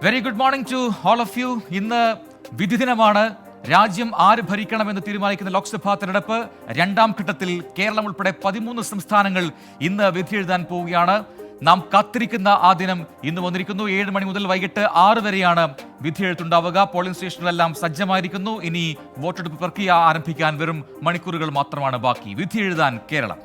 Very good morning to all of you. ഇന്ന് വിധി ദിനമാണ്. രാജ്യം ആര് ഭരിക്കണമെന്ന് തീരുമാനിക്കുന്ന ലോക്സഭാ തെരഞ്ഞെടുപ്പ് രണ്ടാം ഘട്ടത്തിൽ കേരളം ഉൾപ്പെടെ 13 സംസ്ഥാനങ്ങൾ ഇന്ന് വിധി എഴുതാൻ പോവുകയാണ്. നാം കാത്തിരിക്കുന്ന ആ ദിനം ഇന്ന് വന്നിരിക്കുന്നു. 7 മണി മുതൽ വൈകിട്ട് 6 വരെയാണ് വിധി എഴുത്തുണ്ടാവുക. പോളിംഗ് സ്റ്റേഷനുകളെല്ലാം സജ്ജമായിരിക്കുന്നു. ഇനി വോട്ടെടുപ്പ് പ്രക്രിയ ആരംഭിക്കാൻ വെറും മണിക്കൂറുകൾ മാത്രമാണ് ബാക്കി. വിധി എഴുതാൻ കേരളം.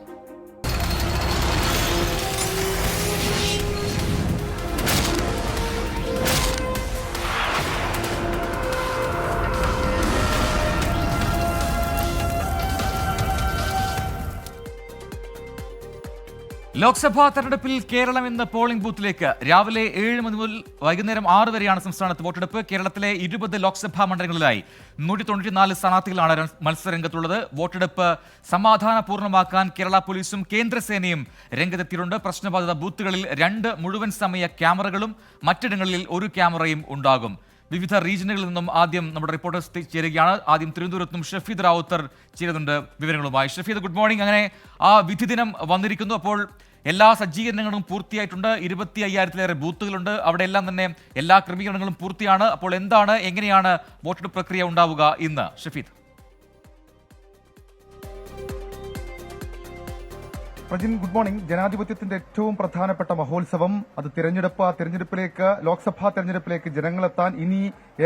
ലോക്സഭാ തെരഞ്ഞെടുപ്പിൽ കേരളം ഇന്ന് പോളിംഗ് ബൂത്തിലേക്ക്. രാവിലെ 7 മണി മുതൽ വൈകുന്നേരം 6 വരെയാണ് സംസ്ഥാനത്ത് വോട്ടെടുപ്പ്. കേരളത്തിലെ 20 ലോക്സഭാ മണ്ഡലങ്ങളിലായി 194 സ്ഥാനാർത്ഥികളാണ് മത്സരരംഗത്തുള്ളത്. വോട്ടെടുപ്പ് സമാധാനപൂർണ്ണമാക്കാൻ കേരള പോലീസും കേന്ദ്രസേനയും രംഗത്തെത്തിയിട്ടുണ്ട്. പ്രശ്നബാധിത ബൂത്തുകളിൽ 2 മുഴുവൻ സമയ ക്യാമറകളും മറ്റിടങ്ങളിൽ 1 ക്യാമറയും ഉണ്ടാകും. വിവിധ റീജിയനുകളിൽ നിന്നും ആദ്യം നമ്മുടെ റിപ്പോർട്ടേഴ്സ് ചേരുകയാണ്. ആദ്യം തിരുവനന്തപുരത്തും ഷഫീദ് റാവുത്തർ ചേരുന്നുണ്ട് വിവരങ്ങളുമായി. Shafeed, good morning. അങ്ങനെ ആ വിധി ദിനം വന്നിരിക്കുന്നു. അപ്പോൾ എല്ലാ സജ്ജീകരണങ്ങളും പൂർത്തിയായിട്ടുണ്ട്. 25,000-ലേറെ ബൂത്തുകളുണ്ട്. അവിടെ എല്ലാം തന്നെ എല്ലാ ക്രമീകരണങ്ങളും പൂർത്തിയാണ്. അപ്പോൾ എന്താണ്, എങ്ങനെയാണ് വോട്ടെടുപ്പ് പ്രക്രിയ ഉണ്ടാവുക ഇന്ന്, ഷഫീദ്? Prajin, good morning. ജനാധിപത്യത്തിന്റെ ഏറ്റവും പ്രധാനപ്പെട്ട മഹോത്സവം അത് തിരഞ്ഞെടുപ്പ്. ആ തിരഞ്ഞെടുപ്പിലേക്ക്, ലോക്സഭാ തെരഞ്ഞെടുപ്പിലേക്ക് ജനങ്ങളെത്താൻ ഇനി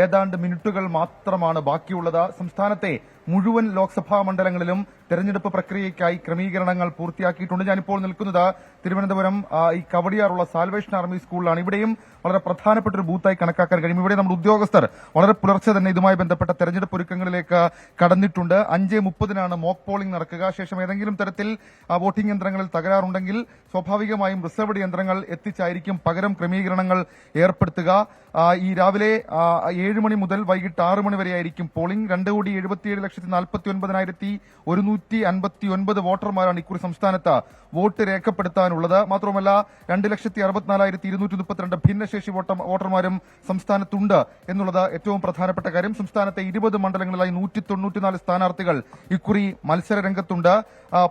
ഏതാണ്ട് മിനിറ്റുകൾ മാത്രമാണ് ബാക്കിയുള്ളത്. സംസ്ഥാനത്തെ മുഴുവൻ ലോക്സഭാ മണ്ഡലങ്ങളിലും തെരഞ്ഞെടുപ്പ് പ്രക്രിയയ്ക്കായി ക്രമീകരണങ്ങൾ പൂർത്തിയാക്കിയിട്ടുണ്ട്. ഞാനിപ്പോൾ നിൽക്കുന്നത് തിരുവനന്തപുരം ഈ കവടിയാറുള്ള സാൽവേഷൻ ആർമി സ്കൂളിലാണ്. ഇവിടെയും വളരെ പ്രധാനപ്പെട്ട ഒരു ബൂത്തായി കണക്കാക്കാൻ കഴിയും. ഇവിടെ നമ്മുടെ ഉദ്യോഗസ്ഥർ വളരെ പുലർച്ചെ തന്നെ ഇതുമായി ബന്ധപ്പെട്ട തെരഞ്ഞെടുപ്പ് ഒരുക്കങ്ങളിലേക്ക് കടന്നിട്ടുണ്ട്. 5:30-നാണ് മോക്ക് പോളിംഗ് നടക്കുക. ശേഷം ഏതെങ്കിലും തരത്തിൽ വോട്ടിംഗ് യന്ത്രങ്ങളിൽ തകരാറുണ്ടെങ്കിൽ സ്വാഭാവികമായും റിസർവ്ഡ് യന്ത്രങ്ങൾ എത്തിച്ചായിരിക്കും പകരം ക്രമീകരണങ്ങൾ ഏർപ്പെടുത്തുക. ഈ രാവിലെ 7 മണി മുതൽ വൈകിട്ട് 6 മണി വരെയായിരിക്കും പോളിംഗ്. 2,77,49,159 വോട്ടർമാരാണ് ഇക്കുറി സംസ്ഥാനത്ത് വോട്ട് രേഖപ്പെടുത്താനുള്ളത്. മാത്രമല്ല 2,64,232 ഭിന്നശേഷി വോട്ടർമാരും സംസ്ഥാനത്തുണ്ട് എന്നുള്ളത് ഏറ്റവും പ്രധാനപ്പെട്ട കാര്യം. സംസ്ഥാനത്തെ 20 മണ്ഡലങ്ങളിലായി 194 സ്ഥാനാർത്ഥികൾ ഇക്കുറി മത്സര രംഗത്തുണ്ട്.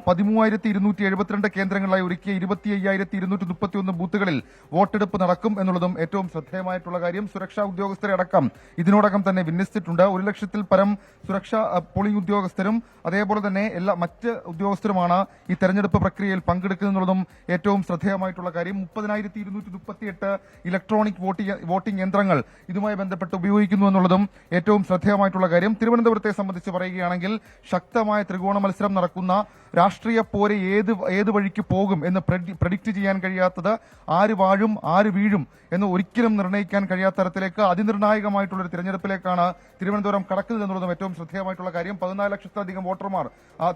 13,272 കേന്ദ്രങ്ങളിലായി ഒരുക്കിയ 25,231 ബൂത്തുകളിൽ വോട്ടെടുപ്പ് നടക്കും എന്നുള്ളതും ഏറ്റവും ശ്രദ്ധേയമായിട്ടുള്ള കാര്യം. സുരക്ഷാ ഉദ്യോഗസ്ഥരെ അടക്കം ഇതിനോടകം തന്നെ വിന്യസിച്ചിട്ടുണ്ട്. 1,00,000-ൽ പരം സുരക്ഷാ പോളിംഗ് ഉദ്യോഗസ്ഥരും അതേപോലെ തന്നെ മറ്റ് ഉദ്യോഗസ്ഥരുമാണ് ഈ തെരഞ്ഞെടുപ്പ് പ്രക്രിയയിൽ പങ്കെടുക്കുന്നതും ഏറ്റവും ശ്രദ്ധേയമായിട്ടുള്ള കാര്യം. 30,238 ഇലക്ട്രോണിക് വോട്ടിംഗ് യന്ത്രങ്ങൾ ഇതുമായി ബന്ധപ്പെട്ട് ഉപയോഗിക്കുന്നു എന്നുള്ളതും ഏറ്റവും ശ്രദ്ധേയമായിട്ടുള്ള കാര്യം. തിരുവനന്തപുരത്തെ സംബന്ധിച്ച് പറയുകയാണെങ്കിൽ ശക്തമായ ത്രികോണ മത്സരം നടക്കുന്ന രാഷ്ട്രീയ പോര് ഏത് വഴിക്ക് പോകും എന്ന് പ്രഡിക്റ്റ് ചെയ്യാൻ കഴിയാത്തത്, ആര് വാഴും ആര് വീഴും എന്ന് ഒരിക്കലും നിർണ്ണയിക്കാൻ കഴിയാത്ത തരത്തിലേക്ക് അതിനിർണായകമായിട്ടുള്ള ഒരു തിരഞ്ഞെടുപ്പിലേക്കാണ് തിരുവനന്തപുരം കടക്കുന്നത് എന്നുള്ളതും ഏറ്റവും ശ്രദ്ധേയമായിട്ടുള്ള കാര്യം. 14 ലക്ഷത്തിലധികം വോട്ടർമാർ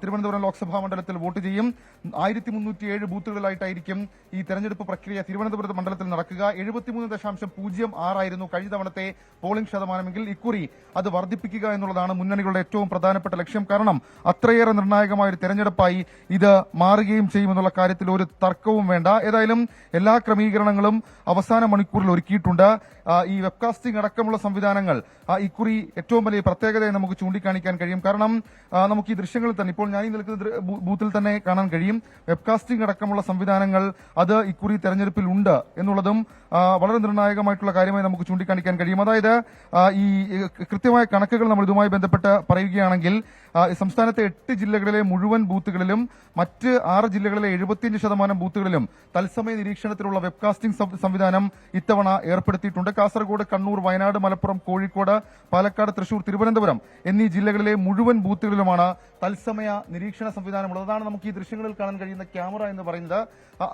തിരുവനന്തപുരം ലോക്സഭാ മണ്ഡലത്തിൽ വോട്ട് ചെയ്യും. 1307 ബൂത്തുകളിലായിട്ടായിരിക്കും ഈ തെരഞ്ഞെടുപ്പ് പ്രക്രിയ തിരുവനന്തപുരത്ത് മണ്ഡലത്തിൽ നടക്കുക. 73.06 ആയിരുന്നു കഴിഞ്ഞ തവണത്തെ പോളിംഗ് ശതമാനമെങ്കിൽ ഇക്കുറി അത് വർദ്ധിപ്പിക്കുക എന്നുള്ളതാണ് മുന്നണികളുടെ ഏറ്റവും പ്രധാനപ്പെട്ട ലക്ഷ്യം. കാരണം അത്രയേറെ നിർണായകമായ ഒരു തെരഞ്ഞെടുപ്പായി ഇത് മാറുകയും ചെയ്യുമെന്നുള്ള കാര്യത്തിൽ ഒരു തർക്കവും വേണ്ട. ഏതായാലും എല്ലാ ക്രമീകരണങ്ങളും അവസാന മണിക്കൂറിൽ ഒരുക്കിയിട്ടുണ്ട്. ഈ വെബ്കാസ്റ്റിംഗ് അടക്കമുള്ള സംവിധാനങ്ങൾ ഇക്കുറി ഏറ്റവും വലിയ പ്രത്യേകതയെ നമുക്ക് ചൂണ്ടിക്കാണിക്കാൻ കഴിയും. കാരണം നമുക്ക് ഈ ദൃശ്യങ്ങളിൽ തന്നെ, ഇപ്പോൾ ഞാൻ നിൽക്കുന്ന ബൂത്തിൽ തന്നെ കാണാൻ കഴിയും, വെബ്കാസ്റ്റിംഗ് അടക്കമുള്ള സംവിധാനങ്ങൾ അത് ഇക്കുറി തെരഞ്ഞെടുപ്പിൽ ഉണ്ട് എന്നുള്ളതും വളരെ നിർണായകമായിട്ടുള്ള കാര്യമായി നമുക്ക് ചൂണ്ടിക്കാണിക്കാൻ കഴിയും. അതായത് ഈ കൃത്യമായ കണക്കുകൾ നമ്മൾ ഇതുമായി ബന്ധപ്പെട്ട് പറയുകയാണെങ്കിൽ സംസ്ഥാനത്തെ 8 ജില്ലകളിലെ മുഴുവൻ ബൂത്തുകളിലും മറ്റ് 6 ജില്ലകളിലെ 75% ബൂത്തുകളിലും തത്സമയ നിരീക്ഷണത്തിലുള്ള വെബ്കാസ്റ്റിംഗ് സംവിധാനം ഇത്തവണ ഏർപ്പെടുത്തിയിട്ടുണ്ട്. കാസർഗോഡ്, കണ്ണൂർ, വയനാട്, മലപ്പുറം, കോഴിക്കോട്, പാലക്കാട്, തൃശൂർ, തിരുവനന്തപുരം എന്നീ ജില്ലകളിലെ മുഴുവൻ ബൂത്തുകളിലുമാണ് തത്സമയ നിരീക്ഷണ സംവിധാനമുള്ളത്. അതാണ് നമുക്ക് ഈ ദൃശ്യങ്ങളിൽ കാണാൻ കഴിയുന്ന ക്യാമറ എന്ന് പറയുന്നത്.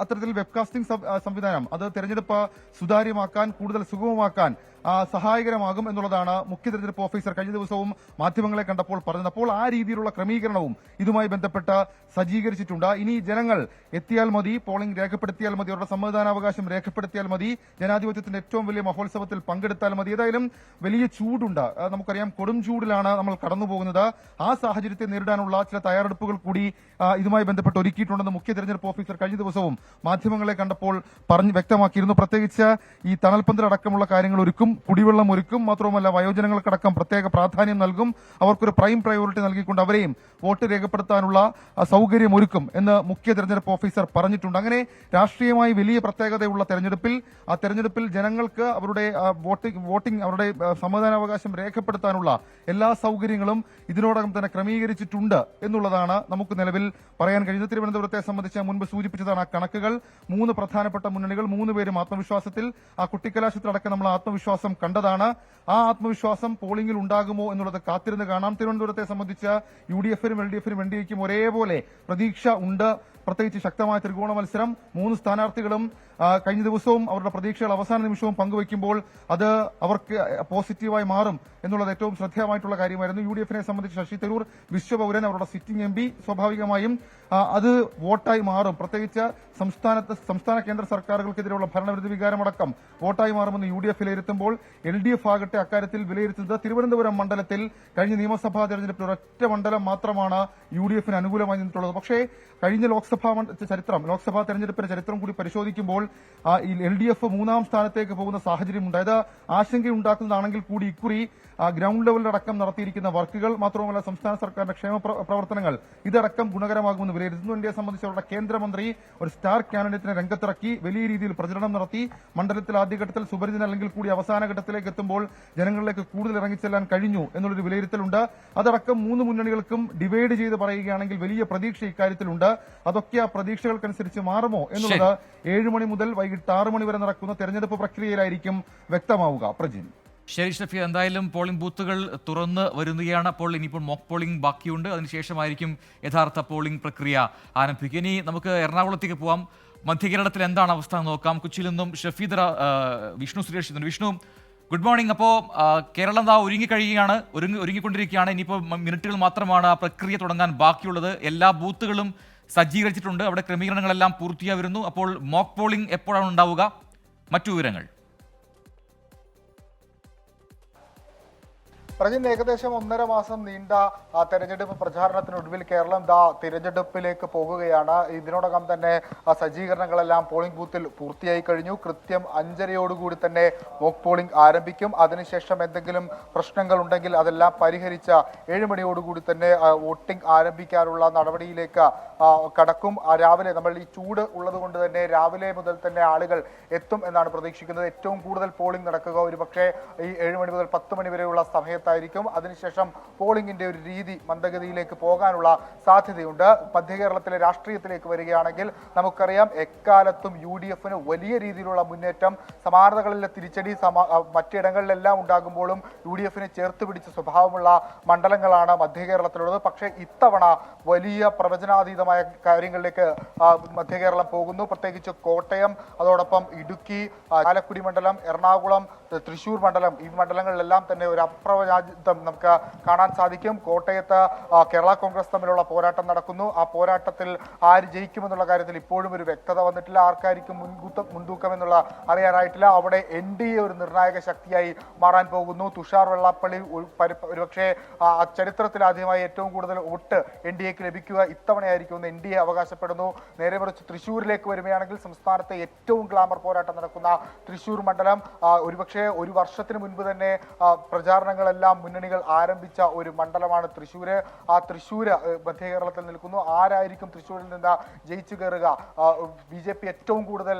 അത്തരത്തിൽ വെബ്കാസ്റ്റിംഗ് സംവിധാനം അത് തെരഞ്ഞെടുപ്പ് സുതാര്യമാക്കാൻ, കൂടുതൽ സുഗമമാക്കാൻ സഹായകരമാകും എന്നുള്ളതാണ് മുഖ്യ തെരഞ്ഞെടുപ്പ് ഓഫീസർ കഴിഞ്ഞ ദിവസവും മാധ്യമങ്ങളെ കണ്ടപ്പോൾ പറഞ്ഞത്. അപ്പോൾ ആ രീതിയിലുള്ള ക്രമീകരണവും ഇതുമായി ബന്ധപ്പെട്ട് സജ്ജീകരിച്ചിട്ടുണ്ട്. ഇനി ജനങ്ങൾ എത്തിയാൽ മതി, പോളിംഗ് രേഖപ്പെടുത്തിയാൽ മതി, അവരുടെ സമ്മതിദാനാവകാശം രേഖപ്പെടുത്തിയാൽ മതി, ജനാധിപത്യത്തിന്റെ ഏറ്റവും വലിയ മഹോത്സവത്തിൽ പങ്കെടുത്താൽ മതി. ഏതായാലും വലിയ ചൂടുണ്ട്. നമുക്കറിയാം, കൊടും ചൂടിലാണ് നമ്മൾ കടന്നുപോകുന്നത്. ആ സാഹചര്യത്തെ നേരിടാനുള്ള ചില തയ്യാറെടുപ്പുകൾ കൂടി ഇതുമായി ബന്ധപ്പെട്ട് ഒരുക്കിയിട്ടുണ്ടെന്ന് മുഖ്യ തെരഞ്ഞെടുപ്പ് ഓഫീസർ കഴിഞ്ഞ ദിവസവും മാധ്യമങ്ങളെ കണ്ടപ്പോൾ വ്യക്തമാക്കിയിരുന്നു. പ്രത്യേകിച്ച് ഈ തണൽപന്തൽ അടക്കമുള്ള കാര്യങ്ങൾ ഒരുക്കും. കുടിവെള്ളം ഒരുക്കും. മാത്രവുമല്ല വയോജനങ്ങൾക്കടക്കം പ്രത്യേക പ്രാധാന്യം നൽകും. അവർക്കൊരു പ്രൈം പ്രയോറിറ്റി നൽകിക്കൊണ്ട് അവരെയും വോട്ട് രേഖപ്പെടുത്താനുള്ള സൗകര്യം ഒരുക്കും എന്ന് മുഖ്യ തെരഞ്ഞെടുപ്പ് ഓഫീസർ പറഞ്ഞിട്ടുണ്ട്. അങ്ങനെ രാഷ്ട്രീയമായി വലിയ പ്രത്യേകതയുള്ള തെരഞ്ഞെടുപ്പിൽ ജനങ്ങൾക്ക് അവരുടെ വോട്ടിംഗ് അവരുടെ സമ്മതിദാനാവകാശം രേഖപ്പെടുത്താനുള്ള എല്ലാ സൗകര്യങ്ങളും ഇതിനോടകം തന്നെ ക്രമീകരിച്ചിട്ടുണ്ട് എന്നുള്ളതാണ് നമുക്ക് നിലവിൽ പറയാൻ കഴിയുന്നത്. തിരുവനന്തപുരത്തെ സംബന്ധിച്ച് മുൻപ് സൂചിപ്പിച്ചതാണ് ആ കണക്കുകൾ. 3 പ്രധാനപ്പെട്ട മുന്നണികൾ, 3 പേരും ആത്മവിശ്വാസത്തിൽ. ആ കുട്ടിക്കലാശത്തിലടക്കം നമ്മൾ ആത്മവിശ്വാസം കണ്ടതാണ്. ആ ആത്മവിശ്വാസം പോളിംഗിൽ ഉണ്ടാകുമോ എന്നുള്ളത് കാത്തിരുന്ന് കാണാം. തിരുവനന്തപുരത്തെ സംബന്ധിച്ച് UDF-നും LDF-നും NDA-ക്കും ഒരേപോലെ പ്രതീക്ഷ ഉണ്ട്. പ്രത്യേകിച്ച് ശക്തമായ ത്രികോണ മത്സരം. 3 സ്ഥാനാർത്ഥികളും കഴിഞ്ഞ ദിവസവും അവരുടെ പ്രതീക്ഷകൾ അവസാന നിമിഷവും പങ്കുവയ്ക്കുമ്പോൾ അത് അവർക്ക് പോസിറ്റീവായി മാറും എന്നുള്ളത് ഏറ്റവും ശ്രദ്ധേയമായിട്ടുള്ള കാര്യമായിരുന്നു. UDF-നെ സംബന്ധിച്ച് ശശി തരൂർ വിശ്വപൗരൻ, അവരുടെ സിറ്റിംഗ് MP, സ്വാഭാവികമായും അത് വോട്ടായി മാറും. പ്രത്യേകിച്ച് സംസ്ഥാന കേന്ദ്ര സർക്കാരുകൾക്കെതിരെയുള്ള ഭരണവിരുദ്ധ വികാരമടക്കം വോട്ടായി മാറുമെന്ന് UDF വിലയിരുത്തുമ്പോൾ LDF ആകട്ടെ അക്കാര്യത്തിൽ വിലയിരുത്തുന്നത് തിരുവനന്തപുരം മണ്ഡലത്തിൽ കഴിഞ്ഞ നിയമസഭാ തെരഞ്ഞെടുപ്പിൽ ഒരൊറ്റ മണ്ഡലം മാത്രമാണ് UDF-ന് അനുകൂലമായി നിന്നിട്ടുള്ളത്. പക്ഷേ കഴിഞ്ഞ ലോക്സഭാ തെരഞ്ഞെടുപ്പിന്റെ ചരിത്രം കൂടി പരിശോധിക്കുമ്പോൾ LDF 3-ാം സ്ഥാനത്തേക്ക് പോകുന്ന സാഹചര്യമുണ്ട്. അത് ആശങ്കയുണ്ടാക്കുന്നതാണെങ്കിൽ കൂടി ഇക്കുറി ഗ്രൗണ്ട് ലെവലിലടക്കം നടത്തിയിരിക്കുന്ന വർക്കുകൾ, മാത്രവുമല്ല സംസ്ഥാന സർക്കാരിന്റെ ക്ഷേമ പ്രവർത്തനങ്ങൾ ഇതടക്കം ഗുണകരമാകുമെന്ന് വിലയിരുത്തുന്നു. ഇന്ത്യയെ സംബന്ധിച്ച് അവരുടെ കേന്ദ്രമന്ത്രി ഒരു സ്റ്റാർ കാൻഡിഡേറ്റിനെ രംഗത്തിറക്കി വലിയ രീതിയിൽ പ്രചരണം നടത്തി. മണ്ഡലത്തിൽ ആദ്യഘട്ടത്തിൽ സുപരിചിതൻ അല്ലെങ്കിൽ കൂടി അവസാന ഘട്ടത്തിലേക്ക് എത്തുമ്പോൾ ജനങ്ങളിലേക്ക് കൂടുതൽ ഇറങ്ങിച്ചെല്ലാൻ കഴിഞ്ഞു എന്നുള്ളൊരു വിലയിരുത്തലുണ്ട്. അതടക്കം 3 മുന്നണികൾക്കും ഡിവൈഡ് ചെയ്ത് പറയുകയാണെങ്കിൽ വലിയ പ്രതീക്ഷ ഇക്കാര്യത്തിലുണ്ട്. അതൊക്കെ ആ പ്രതീക്ഷകൾക്കനുസരിച്ച് മാറുമോ എന്നുള്ളത് 7 മണി മുതൽ വൈകിട്ട് 6 മണി വരെ നടക്കുന്ന തെരഞ്ഞെടുപ്പ് പ്രക്രിയയിലായിരിക്കും വ്യക്തമാവുക. പ്രജിൻ. ശരി ഷഫി, എന്തായാലും പോളിംഗ് ബൂത്തുകൾ തുറന്ന് വരുന്നതാണ്. അപ്പോൾ ഇനിയിപ്പോൾ മോക്ക് പോളിംഗ് ബാക്കിയുണ്ട്. അതിനുശേഷമായിരിക്കും യഥാർത്ഥ പോളിംഗ് പ്രക്രിയ ആരംഭിക്കുക. ഇനി നമുക്ക് എറണാകുളത്തേക്ക് പോവാം. മധ്യകേരളത്തിൽ എന്താണ് അവസ്ഥ എന്ന് നോക്കാം. കൊച്ചിയിൽ നിന്നും ഷഫീദ് വിഷ്ണു സുരേഷ്. Vishnu, good morning. അപ്പോൾ കേരളം ഒരുങ്ങിക്കൊണ്ടിരിക്കുകയാണ്. ഇനിയിപ്പോൾ മിനിറ്റുകൾ മാത്രമാണ് ആ പ്രക്രിയ തുടങ്ങാൻ ബാക്കിയുള്ളത്. എല്ലാ ബൂത്തുകളും സജ്ജീകരിച്ചിട്ടുണ്ട്. അവിടെ ക്രമീകരണങ്ങളെല്ലാം പൂർത്തിയായി വരുന്നു. അപ്പോൾ മോക്ക് പോളിംഗ് എപ്പോഴാണ് ഉണ്ടാവുക? മറ്റു വിവരങ്ങൾ? പ്രജിൻ, ഏകദേശം 1.5 മാസം നീണ്ട തെരഞ്ഞെടുപ്പ് പ്രചാരണത്തിനൊടുവിൽ കേരളം തിരഞ്ഞെടുപ്പിലേക്ക് പോകുകയാണ്. ഇതിനോടകം തന്നെ സജ്ജീകരണങ്ങളെല്ലാം പോളിംഗ് ബൂത്തിൽ പൂർത്തിയായി കഴിഞ്ഞു. കൃത്യം 5:30 തന്നെ മോക്ക് പോളിംഗ് ആരംഭിക്കും. അതിനുശേഷം എന്തെങ്കിലും പ്രശ്നങ്ങൾ ഉണ്ടെങ്കിൽ അതെല്ലാം പരിഹരിച്ച 7 മണിയോടുകൂടി തന്നെ വോട്ടിംഗ് ആരംഭിക്കാനുള്ള നടപടിയിലേക്ക് കടക്കും. രാവിലെ നമ്മൾ ഈ ചൂട് ഉള്ളത് കൊണ്ട് തന്നെ രാവിലെ മുതൽ തന്നെ ആളുകൾ എത്തും എന്നാണ് പ്രതീക്ഷിക്കുന്നത്. ഏറ്റവും കൂടുതൽ പോളിംഗ് നടക്കുക ഒരുപക്ഷെ ഈ 7 മണി മുതൽ 10 മണി വരെയുള്ള സമയത്തായിരിക്കും. അതിനുശേഷം പോളിംഗിന്റെ ഒരു രീതി മന്ദഗതിയിലേക്ക് പോകാനുള്ള സാധ്യതയുണ്ട്. മധ്യകേരളത്തിലെ രാഷ്ട്രീയത്തിലേക്ക് വരികയാണെങ്കിൽ നമുക്കറിയാം എക്കാലത്തും UDF-ന് വലിയ രീതിയിലുള്ള മുന്നേറ്റം, സമാനതകളിലെ തിരിച്ചടി മറ്റിടങ്ങളിലെല്ലാം ഉണ്ടാകുമ്പോഴും UDF-നെ ചേർത്ത് പിടിച്ച സ്വഭാവമുള്ള മണ്ഡലങ്ങളാണ് മധ്യകേരളത്തിലുള്ളത്. പക്ഷേ ഇത്തവണ വലിയ പ്രവചനാതീതമായ കാര്യങ്ങളിലേക്ക് മധ്യകേരളം പോകുന്നു. പ്രത്യേകിച്ച് കോട്ടയം, അതോടൊപ്പം ഇടുക്കി, ചാലക്കുടി മണ്ഡലം, എറണാകുളം, തൃശൂർ മണ്ഡലം, ഈ മണ്ഡലങ്ങളിലെല്ലാം തന്നെ ഒരു അപ്രവചിതം നമുക്ക് കാണാൻ സാധിക്കും. കോട്ടയത്ത് കേരള കോൺഗ്രസ് തമ്മിലുള്ള പോരാട്ടം നടക്കുന്നു. ആ പോരാട്ടത്തിൽ ആര് ജയിക്കുമെന്നുള്ള കാര്യത്തിൽ ഇപ്പോഴും ഒരു വ്യക്തത വന്നിട്ടില്ല. ആർക്കായിരിക്കും മുൻതൂക്കം എന്നുള്ള അറിയാനായിട്ടില്ല. അവിടെ NDA ഒരു നിർണായക ശക്തിയായി മാറാൻ പോകുന്നു. തുഷാർ വെള്ളാപ്പള്ളി ഒരുപക്ഷെ ചരിത്രത്തിൽ ആദ്യമായി ഏറ്റവും കൂടുതൽ വോട്ട് NDAക്ക് ലഭിക്കുക ഇത്തവണയായിരിക്കും എന്ന് NDA അവകാശപ്പെടുന്നു. നേരെ മറിച്ച് തൃശ്ശൂരിലേക്ക് വരികയാണെങ്കിൽ സംസ്ഥാനത്തെ ഏറ്റവും ഗ്ലാമർ പോരാട്ടം നടക്കുന്ന തൃശ്ശൂർ മണ്ഡലം ഒരുപക്ഷെ ഒരു വർഷത്തിന് മുൻപ് തന്നെ പ്രചാരണങ്ങളെല്ലാം മുന്നണികൾ ആരംഭിച്ച ഒരു മണ്ഡലമാണ് തൃശ്ശൂര്. ആ തൃശ്ശൂര് മധ്യകേരളത്തിൽ നിൽക്കുന്നു. ആരായിരിക്കും തൃശ്ശൂരിൽ നിന്ന് ജയിച്ചു കയറുക? BJP ഏറ്റവും കൂടുതൽ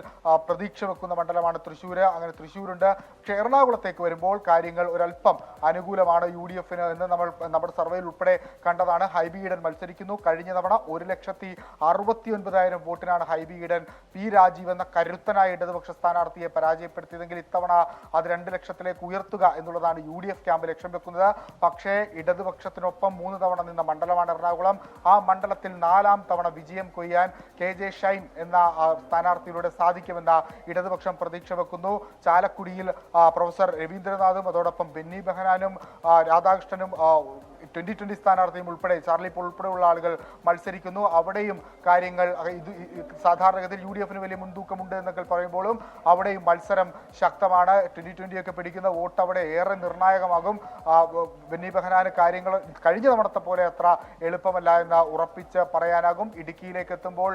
പ്രതീക്ഷ വെക്കുന്ന മണ്ഡലമാണ് തൃശ്ശൂര്. അങ്ങനെ തൃശ്ശൂരുണ്ട്. പക്ഷെ എറണാകുളത്തേക്ക് വരുമ്പോൾ കാര്യങ്ങൾ ഒരല്പം അനുകൂലമാണ് UDF-ന് എന്ന് നമ്മൾ നമ്മുടെ സർവേയിൽ ഉൾപ്പെടെ കണ്ടതാണ്. ഹൈബി ഈഡൻ മത്സരിക്കുന്നു. കഴിഞ്ഞ തവണ 1,69,000 വോട്ടിനാണ് ഹൈബി ഈഡൻ P. രാജീവ് എന്ന കരുത്തനായ ഇടതുപക്ഷ സ്ഥാനാർത്ഥിയെ പരാജയപ്പെടുത്തിയതെങ്കിൽ ഇത്തവണ അത് 2 ലക്ഷത്തിലേക്ക് ഉയർത്തുക എന്നുള്ളതാണ് UDF ക്യാമ്പ് ലക്ഷ്യം വെക്കുന്നത്. പക്ഷേ ഇടതുപക്ഷത്തിനൊപ്പം 3 തവണ നിന്ന മണ്ഡലമാണ് എറണാകുളം. ആ മണ്ഡലത്തിൽ 4ാം തവണ വിജയം കൊയ്യാൻ KJ ഷൈൻ എന്ന സ്ഥാനാർത്ഥിയിലൂടെ സാധിക്കുമെന്ന ഇടതുപക്ഷം പ്രതീക്ഷ വെക്കുന്നു. ചാലക്കുടിയിൽ പ്രൊഫസർ രവീന്ദ്രനാഥും അതോടൊപ്പം ബെന്നി ബെഹനാനും രാധാകൃഷ്ണനും 2020 സ്ഥാനാർത്ഥിയും ഉൾപ്പെടെ ചാർലി പോൾ ഉൾപ്പെടെയുള്ള ആളുകൾ മത്സരിക്കുന്നു. അവിടെയും കാര്യങ്ങൾ സാധാരണഗതിയിൽ UDF-ന് വലിയ മുൻതൂക്കമുണ്ട് എന്നൊക്കെ പറയുമ്പോഴും അവിടെയും മത്സരം ശക്തമാണ്. 2020 ഒക്കെ പിടിക്കുന്ന വോട്ട് അവിടെ ഏറെ നിർണായകമാകും. ബെന്നി ബെഹനാന് കാര്യങ്ങൾ കഴിഞ്ഞ തവണത്തെ പോലെ അത്ര എളുപ്പമല്ല എന്ന് ഉറപ്പിച്ച് പറയാനാകും. ഇടുക്കിയിലേക്ക് എത്തുമ്പോൾ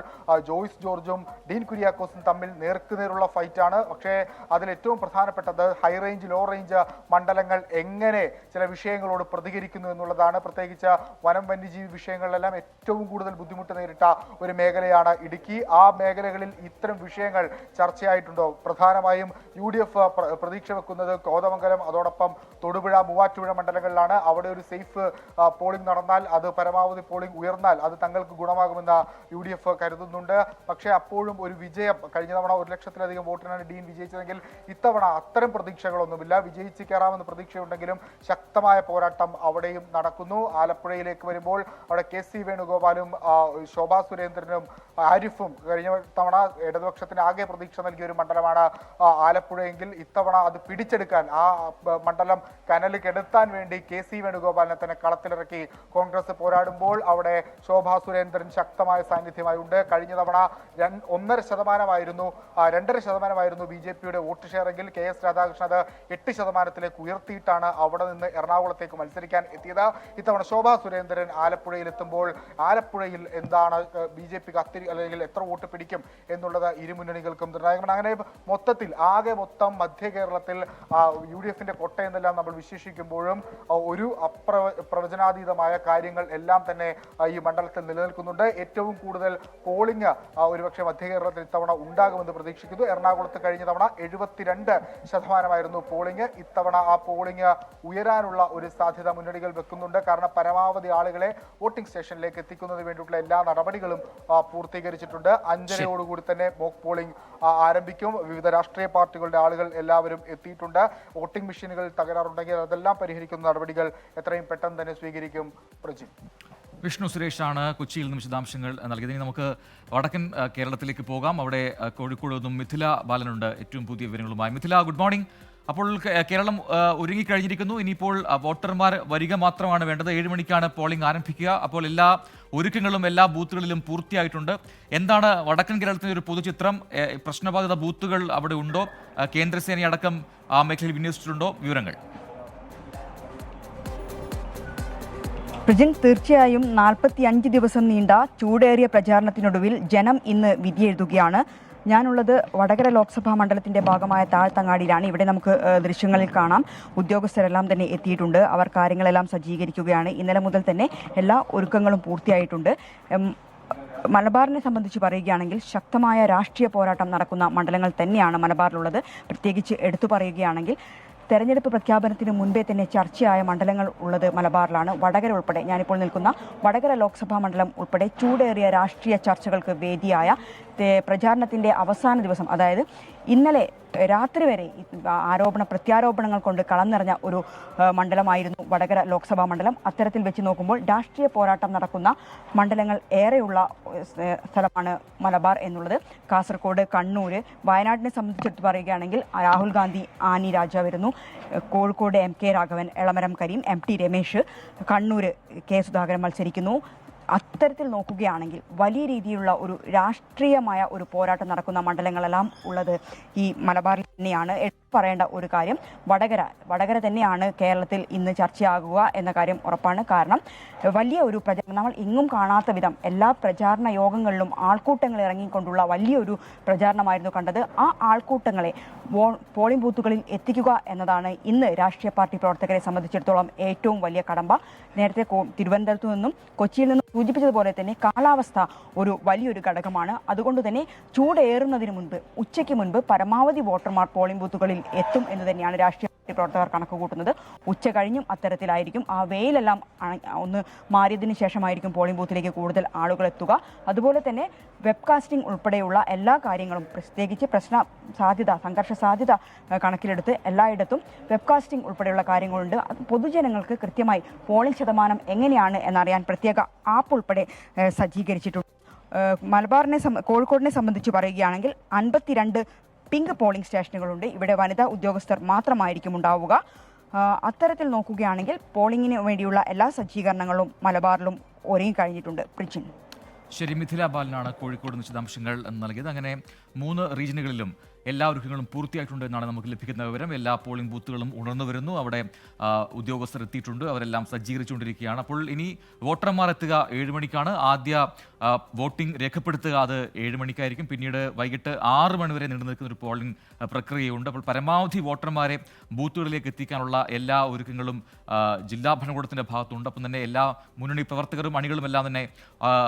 ജോയ്സ് ജോർജും ഡീൻ കുര്യാക്കോസും തമ്മിൽ നേർക്കുനേരുള്ള ഫൈറ്റാണ്. പക്ഷേ അതിൽ ഏറ്റവും പ്രധാനപ്പെട്ടത് ഹൈ റേഞ്ച് ലോ റേഞ്ച് മണ്ഡലങ്ങൾ എങ്ങനെ ചില വിഷയങ്ങളോട് പ്രതികരിക്കുന്നു എന്നുള്ളതാണ്. പ്രത്യേകിച്ച് വനം വന്യജീവി വിഷയങ്ങളിലെല്ലാം ഏറ്റവും കൂടുതൽ ബുദ്ധിമുട്ട് നേരിട്ട ഒരു മേഖലയാണ് ഇടുക്കി. ആ മേഖലകളിൽ ഇത്തരം വിഷയങ്ങൾ ചർച്ചയായിട്ടുണ്ടോ? പ്രധാനമായും UDF പ്രതീക്ഷ വെക്കുന്നത് കോതമംഗലം, അതോടൊപ്പം തൊടുപുഴ, മൂവാറ്റുപുഴ മണ്ഡലങ്ങളിലാണ്. അവിടെ ഒരു സേഫ് പോളിംഗ് നടന്നാൽ, അത് പരമാവധി പോളിംഗ് ഉയർന്നാൽ അത് തങ്ങൾക്ക് ഗുണമാകുമെന്ന് UDF കരുതുന്നുണ്ട്. പക്ഷേ അപ്പോഴും ഒരു വിജയം, കഴിഞ്ഞ തവണ 1 ലക്ഷത്തിലധികം വോട്ടിനാണ് ഡീൻ വിജയിച്ചതെങ്കിൽ ഇത്തവണ അത്തരം പ്രതീക്ഷകളൊന്നുമില്ല. വിജയിച്ച് കയറാമെന്ന് പ്രതീക്ഷയുണ്ടെങ്കിലും ശക്തമായ പോരാട്ടം അവിടെയും നടക്കുന്നു. ആലപ്പുഴയിലേക്ക് വരുമ്പോൾ അവിടെ KC വേണുഗോപാലും ശോഭാ സുരേന്ദ്രനും ആരിഫും കഴിഞ്ഞ തവണ ഇടതുപക്ഷത്തിന് ആകെ പ്രതീക്ഷ നൽകിയ ഒരു മണ്ഡലമാണ് ആലപ്പുഴയെങ്കിൽ ഇത്തവണ അത് പിടിച്ചെടുക്കാൻ, ആ മണ്ഡലം കനൽ കെടുത്താൻ വേണ്ടി KC വേണുഗോപാലിനെ തന്നെ കളത്തിലിറക്കി കോൺഗ്രസ് പോരാടുമ്പോൾ അവിടെ ശോഭാ സുരേന്ദ്രൻ ശക്തമായ സാന്നിധ്യമായി ഉണ്ട്. കഴിഞ്ഞ തവണ 2.5% BJPയുടെ വോട്ട് ഷെയറെങ്കിൽ KS രാധാകൃഷ്ണൻ അത് 8% ഉയർത്തിയിട്ടാണ് അവിടെ നിന്ന് എറണാകുളത്തേക്ക് മത്സരിക്കാൻ എത്തിയത്. ഇത്തവണ ശോഭാ സുരേന്ദ്രൻ ആലപ്പുഴയിൽ എത്തുമ്പോൾ ആലപ്പുഴയിൽ എന്താണ് BJP അല്ലെങ്കിൽ എത്ര വോട്ട് പിടിക്കും എന്നുള്ളത് ഇരു മുന്നണികൾക്കും നിർണായകമാണ്. അങ്ങനെ ആകെ മൊത്തം മധ്യ കേരളത്തിൽ UDFന്റെ കൊട്ടയെന്നെല്ലാം നമ്മൾ വിശേഷിക്കുമ്പോഴും ഒരു പ്രവചനാതീതമായ കാര്യങ്ങൾ എല്ലാം തന്നെ ഈ മണ്ഡലത്തിൽ നിലനിൽക്കുന്നുണ്ട്. ഏറ്റവും കൂടുതൽ പോളിംഗ് ഒരുപക്ഷെ മധ്യ കേരളത്തിൽ ഇത്തവണ ഉണ്ടാകുമെന്ന് പ്രതീക്ഷിക്കുന്നു. എറണാകുളത്ത് കഴിഞ്ഞ തവണ 72% പോളിംഗ്. ഇത്തവണ ആ പോളിംഗ് ഉയരാനുള്ള ഒരു സാധ്യത മുന്നണികൾ വെക്കുന്നുണ്ട്. കാരണം പരമാവധി ആളുകളെ വോട്ടിംഗ് സ്റ്റേഷനിലേക്ക് എത്തിക്കുന്നതിന് വേണ്ടിയിട്ടുള്ള എല്ലാ നടപടികളും പൂർത്തീകരിച്ചിട്ടുണ്ട്. 5:30 തന്നെ മോക്ക് പോളിംഗ് ആരംഭിക്കും. വിവിധ രാഷ്ട്രീയ പാർട്ടികളുടെ ആളുകൾ എല്ലാവരും എത്തിയിട്ടുണ്ട്. വോട്ടിംഗ് മെഷീനുകളിൽ തകരാറുണ്ടെങ്കിൽ അതെല്ലാം പരിഹരിക്കുന്ന നടപടികൾ എത്രയും പെട്ടെന്ന് തന്നെ സ്വീകരിക്കും. പ്രജിൻ. വിഷ്ണു സുരേഷാണ് കൊച്ചിയിൽ നിന്ന് വിശദാംശങ്ങൾ നൽകിയത്. ഇനി നമുക്ക് വടക്കൻ കേരളത്തിലേക്ക് പോകാം. അവിടെ കോഴിക്കോട് നിന്നും മിഥില ബാലനുണ്ട് ഏറ്റവും പുതിയ വിവരങ്ങളുമായി. Mithila, good morning. അപ്പോൾ കേരളം ഒരുങ്ങിക്കഴിഞ്ഞിരിക്കുന്നു. ഇനിയിപ്പോൾ വോട്ടർമാർ വരിക മാത്രമാണ് വേണ്ടത്. 7 മണിക്കാണ് പോളിംഗ് ആരംഭിക്കുക. അപ്പോൾ എല്ലാ ഒരുക്കങ്ങളും എല്ലാ ബൂത്തുകളിലും പൂർത്തിയായിട്ടുണ്ട്. എന്താണ് വടക്കൻ കേരളത്തിൻ്റെ ഒരു പൊതുചിത്രം? പ്രശ്നബാധിത ബൂത്തുകൾ അവിടെ ഉണ്ടോ? കേന്ദ്രസേനയടക്കം ആ മേഖലയിൽ വിന്യസിച്ചിട്ടുണ്ടോ? വിവരങ്ങൾ. പ്രജിൻ, തീർച്ചയായും 45 ദിവസം നീണ്ട ചൂടേറിയ പ്രചാരണത്തിനൊടുവിൽ ജനം ഇന്ന് വിധിയെഴുതുകയാണ്. ഞാനുള്ളത് വടകര ലോക്സഭാ മണ്ഡലത്തിൻ്റെ ഭാഗമായ താഴ്ത്തങ്ങാടിയിലാണ്. ഇവിടെ നമുക്ക് ദൃശ്യങ്ങളിൽ കാണാം, ഉദ്യോഗസ്ഥരെല്ലാം തന്നെ എത്തിയിട്ടുണ്ട്. അവർ കാര്യങ്ങളെല്ലാം സജ്ജീകരിക്കുകയാണ്. ഇന്നലെ മുതൽ തന്നെ എല്ലാ ഒരുക്കങ്ങളും പൂർത്തിയായിട്ടുണ്ട്. മലബാറിനെ സംബന്ധിച്ച് പറയുകയാണെങ്കിൽ ശക്തമായ രാഷ്ട്രീയ പോരാട്ടം നടക്കുന്ന മണ്ഡലങ്ങൾ തന്നെയാണ് മലബാറിലുള്ളത്. പ്രത്യേകിച്ച് എടുത്തു പറയുകയാണെങ്കിൽ തെരഞ്ഞെടുപ്പ് പ്രഖ്യാപനത്തിന് മുൻപേ തന്നെ ചർച്ചയായ മണ്ഡലങ്ങൾ ഉള്ളത് മലബാറിലാണ്. വടകര ഉൾപ്പെടെ, ഞാനിപ്പോൾ നിൽക്കുന്ന വടകര ലോക്സഭാ മണ്ഡലം ഉൾപ്പെടെ ചൂടേറിയ രാഷ്ട്രീയ ചർച്ചകൾക്ക് വേദിയായ പ്രചാരണത്തിൻ്റെ അവസാന ദിവസം, അതായത് ഇന്നലെ രാത്രി വരെ പ്രത്യാരോപണങ്ങൾ കൊണ്ട് കളം നിറഞ്ഞ ഒരു മണ്ഡലമായിരുന്നു വടകര ലോക്സഭാ മണ്ഡലം. അത്തരത്തിൽ വെച്ച് നോക്കുമ്പോൾ രാഷ്ട്രീയ പോരാട്ടം നടക്കുന്ന മണ്ഡലങ്ങൾ ഏറെയുള്ള സ്ഥലമാണ് മലബാർ എന്നുള്ളത്. കാസർഗോഡ്, കണ്ണൂർ, വയനാടിനെ സംബന്ധിച്ചെടുത്ത് പറയുകയാണെങ്കിൽ രാഹുൽ ഗാന്ധി, ആനി രാജ വരുന്നു. Kozhikode MK Raghavan, Elamaram Kareem, MT Ramesh, Kannur K Sudhakaran മത്സരിക്കുന്നു. അത്തരത്തിൽ നോക്കുകയാണെങ്കിൽ വലിയ രീതിയിലുള്ള ഒരു രാഷ്ട്രീയമായ ഒരു പോരാട്ടം നടക്കുന്ന മണ്ഡലങ്ങളെല്ലാം ഉള്ളത് ഈ മലബാറിൽ തന്നെയാണ്. എടുത്തു പറയേണ്ട ഒരു കാര്യം, വടകര തന്നെയാണ് കേരളത്തിൽ ഇന്ന് ചർച്ചയാകുക എന്ന കാര്യം ഉറപ്പാണ്. കാരണം വലിയ ഒരു പ്രചാരണം, നമ്മൾ എങ്ങും കാണാത്ത വിധം എല്ലാ പ്രചാരണ യോഗങ്ങളിലും ആൾക്കൂട്ടങ്ങൾ ഇറങ്ങിക്കൊണ്ടുള്ള വലിയൊരു പ്രചാരണമായിരുന്നു കണ്ടത്. ആ ആൾക്കൂട്ടങ്ങളെ പോളിംഗ് ബൂത്തുകളിൽ എത്തിക്കുക എന്നതാണ് ഇന്ന് രാഷ്ട്രീയ പാർട്ടി പ്രവർത്തകരെ സംബന്ധിച്ചിടത്തോളം ഏറ്റവും വലിയ കടമ്പ. നേരത്തെ തിരുവനന്തപുരത്തു നിന്നും കൊച്ചിയിൽ നിന്നും സൂചിപ്പിച്ചതുപോലെ തന്നെ കാലാവസ്ഥ ഒരു വലിയൊരു ഘടകമാണ്. അതുകൊണ്ട് തന്നെ ചൂടേറുന്നതിന് മുൻപ്, ഉച്ചയ്ക്ക് മുൻപ് പരമാവധി വോട്ടർമാർ പോളിംഗ് ബൂത്തുകളിൽ എത്തും എന്ന് തന്നെയാണ് രാഷ്ട്രീയ പാർട്ടി പ്രവർത്തകർ കണക്ക് കൂട്ടുന്നത്. ഉച്ച കഴിഞ്ഞും അത്തരത്തിലായിരിക്കും. ആ വെയിലെല്ലാം ഒന്ന് മാറിയതിന് ശേഷമായിരിക്കും പോളിംഗ് ബൂത്തിലേക്ക് കൂടുതൽ ആളുകൾ എത്തുക. അതുപോലെ തന്നെ വെബ്കാസ്റ്റിംഗ് ഉൾപ്പെടെയുള്ള എല്ലാ കാര്യങ്ങളും, പ്രത്യേകിച്ച് സംഘർഷ സാധ്യത കണക്കിലെടുത്ത് എല്ലായിടത്തും വെബ്കാസ്റ്റിംഗ് ഉൾപ്പെടെയുള്ള കാര്യങ്ങളുണ്ട്. പൊതുജനങ്ങൾക്ക് കൃത്യമായി പോളിംഗ് ശതമാനം എങ്ങനെയാണ് എന്നറിയാൻ പ്രത്യേക ആപ്പ് ഉൾപ്പെടെ സജ്ജീകരിച്ചിട്ടുണ്ട്. കോഴിക്കോടിനെ സംബന്ധിച്ച് പറയുകയാണെങ്കിൽ 52 പിങ്ക് പോളിംഗ് സ്റ്റേഷനുകളുണ്ട്. ഇവിടെ വനിതാ ഉദ്യോഗസ്ഥർ മാത്രമായിരിക്കും ഉണ്ടാവുക. അത്തരത്തിൽ നോക്കുകയാണെങ്കിൽ പോളിംഗിന് വേണ്ടിയുള്ള എല്ലാ സജ്ജീകരണങ്ങളും മലബാറിലും ഒരുങ്ങിക്കഴിഞ്ഞിട്ടുണ്ട്. പ്രിച്ചിൻ. ശരി, മിഥില ബാലനാണ് കോഴിക്കോട് വിശദാംശങ്ങൾ നൽകിയത്. അങ്ങനെ 3 റീജിയനുകളിലും എല്ലാ ഒരുക്കങ്ങളും പൂർത്തിയായിട്ടുണ്ട് എന്നാണ് നമുക്ക് ലഭിക്കുന്ന വിവരം. എല്ലാ പോളിംഗ് ബൂത്തുകളും ഉണർന്നു വരുന്നു. അവിടെ ഉദ്യോഗസ്ഥർ എത്തിയിട്ടുണ്ട്. അവരെല്ലാം സജ്ജീകരിച്ചുകൊണ്ടിരിക്കുകയാണ്. അപ്പോൾ ഇനി വോട്ടർമാർ എത്തുക 7 മണിക്കാണ്. ആദ്യ വോട്ടിംഗ് രേഖപ്പെടുത്തുക അത് 7 മണിക്കായിരിക്കും. പിന്നീട് വൈകിട്ട് 6 മണി വരെ നീണ്ടു നിൽക്കുന്ന ഒരു പോളിംഗ് പ്രക്രിയയുണ്ട്. അപ്പോൾ പരമാവധി വോട്ടർമാരെ ബൂത്തുകളിലേക്ക് എത്തിക്കാനുള്ള എല്ലാ ഒരുക്കങ്ങളും ജില്ലാ ഭരണകൂടത്തിന്റെ ഭാഗത്തുണ്ട്. അപ്പം തന്നെ എല്ലാ മുന്നണി പ്രവർത്തകരും അണികളും എല്ലാം തന്നെ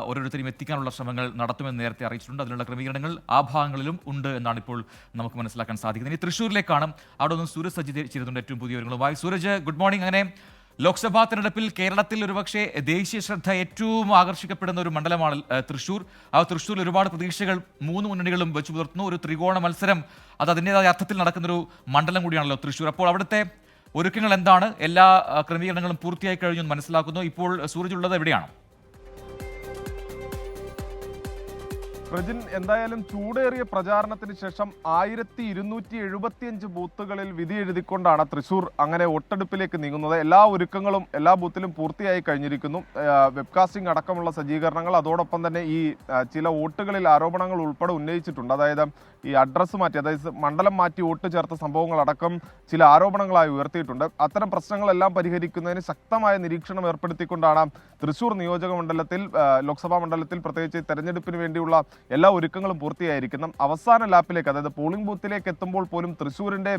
ഓരോരുത്തരെയും എത്തിക്കാനുള്ള ശ്രമങ്ങൾ നടത്തുമെന്ന് നേരത്തെ അറിയിച്ചിട്ടുണ്ട്. അതിനുള്ള ക്രമീകരണങ്ങൾ ആ ഭാഗങ്ങളിലും ഉണ്ട് എന്നാണ് ഇപ്പോൾ നമുക്ക് മനസ്സിലാക്കാൻ സാധിക്കുന്നത്. ഇനി തൃശ്ശൂരിലേക്കാണ്. അവിടെ നിന്ന് സൂരജ് സജ്ജീകരിച്ചിരുന്നുണ്ട് ഏറ്റവും പുതിയ വിവരങ്ങളുമായി. Sooraj, good morning. അങ്ങനെ ലോക്സഭാ തെരഞ്ഞെടുപ്പിൽ കേരളത്തിൽ ഒരുപക്ഷെ ദേശീയ ശ്രദ്ധ ഏറ്റവും ആകർഷിക്കപ്പെടുന്ന ഒരു മണ്ഡലമാണ് തൃശ്ശൂർ. ആ തൃശ്ശൂരിൽ ഒരുപാട് പ്രതീക്ഷകൾ 3 മുന്നണികളും വെച്ചു പുലർത്തുന്നു. ഒരു ത്രികോണ മത്സരം അത് അതിൻ്റെതായ അർത്ഥത്തിൽ നടക്കുന്നൊരു മണ്ഡലം കൂടിയാണല്ലോ തൃശ്ശൂർ. അപ്പോൾ അവിടുത്തെ ഒരുക്കങ്ങൾ എന്താണ്? എല്ലാ ക്രമീകരണങ്ങളും പൂർത്തിയായി കഴിഞ്ഞു എന്ന് മനസ്സിലാക്കുന്നു. ഇപ്പോൾ സൂരജ് ഉള്ളത് എവിടെയാണ്? പ്രജിൻ, എന്തായാലും ചൂടേറിയ പ്രചാരണത്തിന് ശേഷം 1275 ബൂത്തുകളിൽ വിധി എഴുതിക്കൊണ്ടാണ് തൃശൂർ അങ്ങനെ വോട്ടെടുപ്പിലേക്ക് നീങ്ങുന്നത്. എല്ലാ ഒരുക്കങ്ങളും എല്ലാ ബൂത്തിലും പൂർത്തിയായി കഴിഞ്ഞിരിക്കുന്നു. വെബ്കാസ്റ്റിംഗ് അടക്കമുള്ള സജ്ജീകരണങ്ങൾ, അതോടൊപ്പം തന്നെ ഈ ചില വോട്ടുകളിൽ ആരോപണങ്ങൾ ഉൾപ്പെടെ ഉന്നയിച്ചിട്ടുണ്ട്. അതായത് ഈ അഡ്രസ്സ് മാറ്റി, അതായത് മണ്ഡലം മാറ്റി വോട്ട് ചേർത്ത സംഭവങ്ങളടക്കം ചില ആരോപണങ്ങളായി ഉയർത്തിയിട്ടുണ്ട്. അത്തരം പ്രശ്നങ്ങളെല്ലാം പരിഹരിക്കുന്നതിന് ശക്തമായ നിരീക്ഷണം ഏർപ്പെടുത്തിക്കൊണ്ടാണ് തൃശൂർ നിയോജക മണ്ഡലത്തിൽ, ലോക്സഭാ മണ്ഡലത്തിൽ പ്രത്യേകിച്ച് തെരഞ്ഞെടുപ്പിന് വേണ്ടിയുള്ള എല്ലാ ഒരുക്കങ്ങളും പൂർത്തിയായിരിക്കുന്നു. അവസാന ലാപ്പിലേക്ക്, അതായത് പോളിംഗ് ബൂത്തിലേക്ക് എത്തുമ്പോൾ പോലും തൃശ്ശൂരിന്റെ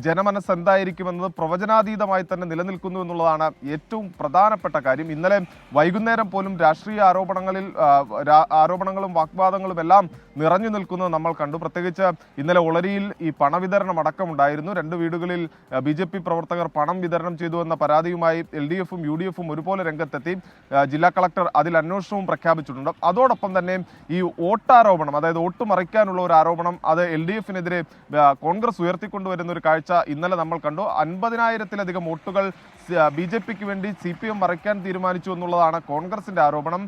ജനമനസ് എന്തായിരിക്കുമെന്നത് പ്രവചനാതീതമായി തന്നെ നിലനിൽക്കുന്നു എന്നുള്ളതാണ് ഏറ്റവും പ്രധാനപ്പെട്ട കാര്യം. ഇന്നലെ വൈകുന്നേരം പോലും രാഷ്ട്രീയ ആരോപണങ്ങളും വാഗ്വാദങ്ങളും എല്ലാം നിറഞ്ഞു നിൽക്കുന്നത് നമ്മൾ കണ്ടു. പ്രത്യേകിച്ച് ഇന്നലെ ഒളരിയിൽ ഈ പണവിതരണം അടക്കമുണ്ടായിരുന്നു. 2 വീടുകളിൽ BJP പ്രവർത്തകർ പണം വിതരണം ചെയ്തു എന്ന പരാതിയുമായി LDFും UDFും ഒരുപോലെ രംഗത്തെത്തി. ജില്ലാ കളക്ടർ അതിൽ അന്വേഷണവും പ്രഖ്യാപിച്ചിട്ടുണ്ട്. അതോടൊപ്പം തന്നെ ഈ വോട്ടാരോപണം, അതായത് വോട്ട് മറിക്കാനുള്ള ഒരു ആരോപണം, അത് LDFിനെതിരെ കോൺഗ്രസ് ഉയർത്തിക്കൊണ്ടുവരുന്ന ഒരു കാഴ്ച ഇന്നലെ നമ്മൾ കണ്ടു. 50,000-ലധികം വോട്ടുകൾ BJPക്ക് വേണ്ടി CPM മറിക്കാൻ തീരുമാനിച്ചു എന്നുള്ളതാണ് കോൺഗ്രസിന്റെ ആരോപണം.